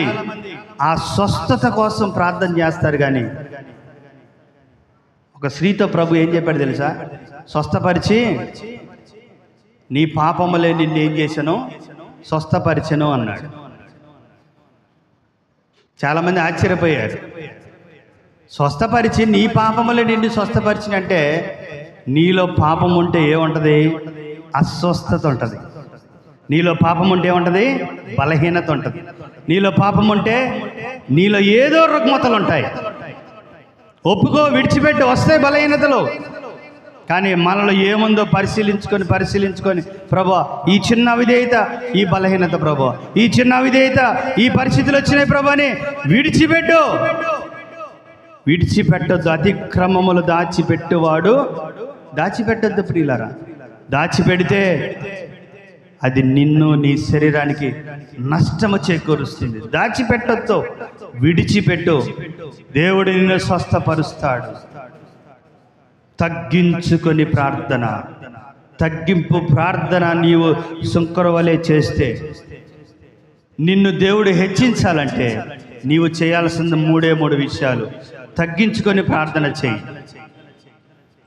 ఆ స్వస్థత కోసం ప్రార్థన చేస్తారు. కానీ ఒక స్త్రీతో ప్రభు ఏం చెప్పాడు తెలుసా? స్వస్థపరిచి నీ పాపములే నిన్ను ఏం చేశాను? స్వస్థపరిచను అన్నాడు. చాలామంది ఆశ్చర్యపోయారు. స్వస్థపరిచి నీ పాపములే నిన్ను స్వస్థపరిచినంటే నీలో పాపం ఉంటే ఏముంటుంది? అస్వస్థత ఉంటుంది. నీలో పాపం ఉంటే ఏముంటుంది? బలహీనత ఉంటుంది. నీలో పాపం ఉంటే నీలో ఏదో రుగ్మతలు ఉంటాయి. ఒప్పుకో, విడిచిపెట్టి వస్తాయి బలహీనతలు. కానీ మనలో ఏముందో పరిశీలించుకొని ప్రభా ఈ చిన్న విధేయత, ఈ బలహీనత ప్రభా, ఈ చిన్న విధేయత, ఈ పరిస్థితులు వచ్చినాయి ప్రభా అని విడిచిపెట్టొద్దు. అతిక్రమములు దాచిపెట్టువాడు దాచిపెట్టొద్దు ప్రియులారా. దాచిపెడితే అది నిన్ను, నీ శరీరానికి నష్టము చేకూరుస్తుంది. దాచిపెట్టొద్దు, విడిచిపెట్టు. దేవుడు నిన్ను స్వస్థపరుస్తాడు. తగ్గించుకొని ప్రార్థన, తగ్గింపు ప్రార్థన నీవు సుంకరు వలె చేస్తే నిన్ను దేవుడు హెచ్చించాలంటే నీవు చేయాల్సిన మూడు విషయాలు. తగ్గించుకొని ప్రార్థన చేయి,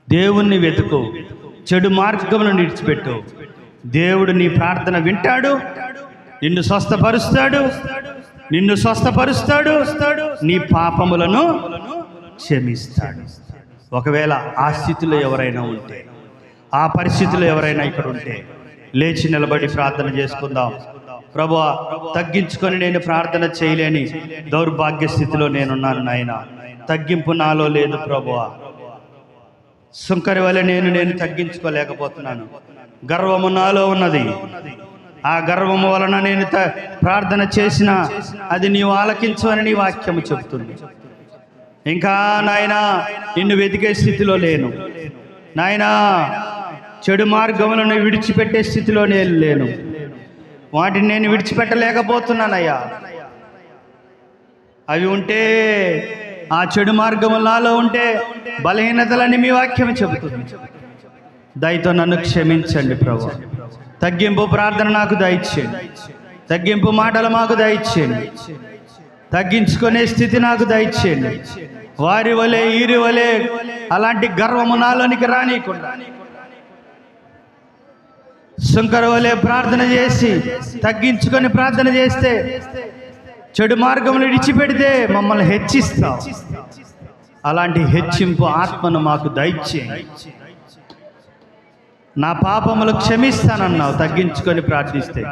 దేవుణ్ణి వెతుకు, చెడు మార్గమును విడిచిపెట్టు. దేవుడు నీ ప్రార్థన వింటాడు, నిన్ను స్వస్థపరుస్తాడు, నీ పాపములను క్షమిస్తాడు. ఒకవేళ ఆ స్థితిలో ఎవరైనా ఉంటే, ఆ పరిస్థితిలో ఎవరైనా ఇక్కడ ఉంటే లేచి నిలబడి ప్రార్థన చేసుకుందాం. ప్రభువా, తగ్గించుకొని నేను ప్రార్థన చేయలేని దౌర్భాగ్య స్థితిలో నేనున్నాను నాయన. తగ్గింపు నాలో లేదు ప్రభువా. సుంకరి వలె నేను తగ్గించుకోలేకపోతున్నాను. గర్వము నాలో ఉన్నది. ఆ గర్వము వలన నేను ప్రార్థన చేసినా అది నీవు ఆలకించవని నీ వాక్యము చెబుతుంది. ఇంకా నాయనా, నిన్ను వెతికే స్థితిలో లేను నాయనా. చెడు మార్గములను విడిచిపెట్టే స్థితిలో నేను లేను. వాటిని నేను విడిచిపెట్టలేకపోతున్నానయ్యా. అవి ఉంటే, ఆ చెడు మార్గము నాలో ఉంటే బలహీనతలని మీ వాక్యం చెబుతుంది. దయతో నన్ను క్షమించండి ప్రభు. తగ్గింపు ప్రార్థన నాకు దయచేయండి. తగ్గింపు మాటలు మాకు దయచేయండి. తగ్గించుకునే స్థితి నాకు దయచేయండి. వారి వలె ఈరి వలె అలాంటి గర్వము నాలోనికి రానియకుండా, శంకర వలె ప్రార్థన చేసి తగ్గించుకొని ప్రార్థన చేస్తే, చెడు మార్గములు విడిచిపెడితే మమ్మల్ని హెచ్చిస్తావు. అలాంటి హెచ్చింపు ఆత్మను మాకు దయచేయండి. నా పాపములు క్షమిస్తానన్నావు. తగ్గించుకొని ప్రార్థిస్తే,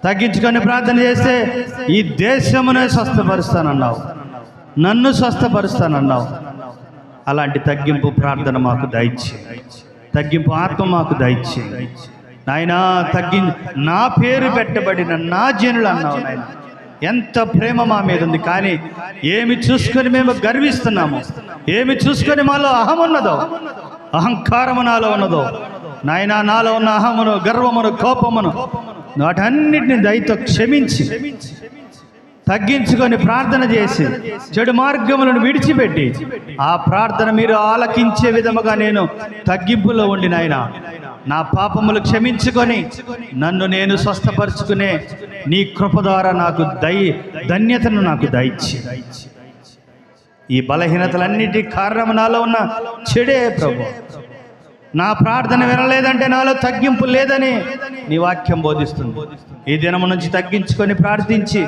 తగ్గించుకొని ప్రార్థన చేస్తే ఈ దేశమునే స్వస్థపరుస్తానన్నావు, నన్ను స్వస్థపరుస్తానన్నావు. అలాంటి తగ్గింపు ప్రార్థన మాకు దయచేయండి. తగ్గింపు ఆత్మ మాకు దయచేయండి నాయనా. నా పేరు పెట్టబడిన నా జనులు అన్నావు నాయన. ఎంత ప్రేమ మా మీద ఉంది. కానీ ఏమి చూసుకొని మేము గర్విస్తున్నాము, ఏమి చూసుకొని మాలో అహమున్నదో, అహంకారము నాలో ఉన్నదో నాయనా, నాలో ఉన్న అహమును, గర్వమును, కోపమును వాటన్నిటిని దయతో క్షమించి తగ్గించుకొని ప్రార్థన చేసి చెడు మార్గములను విడిచిపెట్టి ఆ ప్రార్థన మీరు ఆలకించే విధముగా నేను తగ్గింపులో ఉండి నాయనా, నా పాపములు క్షమించుకొని నన్ను నేను స్వస్థపరుచుకునే నీ కృప ద్వారా నాకు ధన్యతను నాకు దయచి. ఈ బలహీనతలన్నిటి కారణం నాలో ఉన్న చెడే ప్రభు. నా ప్రార్థన వినలేదంటే నాలో తగ్గింపు లేదని నీ వాక్యం బోధిస్తుంది. ఈ దినము నుంచి తగ్గించుకొని ప్రార్థించి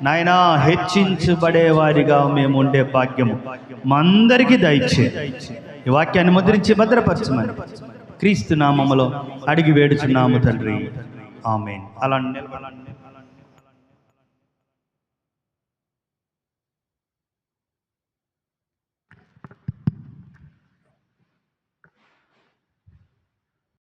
నాయనా, హెచ్చించబడేవారిగా మేము ఉండే భాగ్యము మా అందరికీ దయచే. ఈ వాక్యాన్ని ముద్రించి భద్రపరచమని క్రీస్తు నామములో అడిగి వేడుచున్నాము తండ్రి. ఆమేన్. అలా నిలబడండి.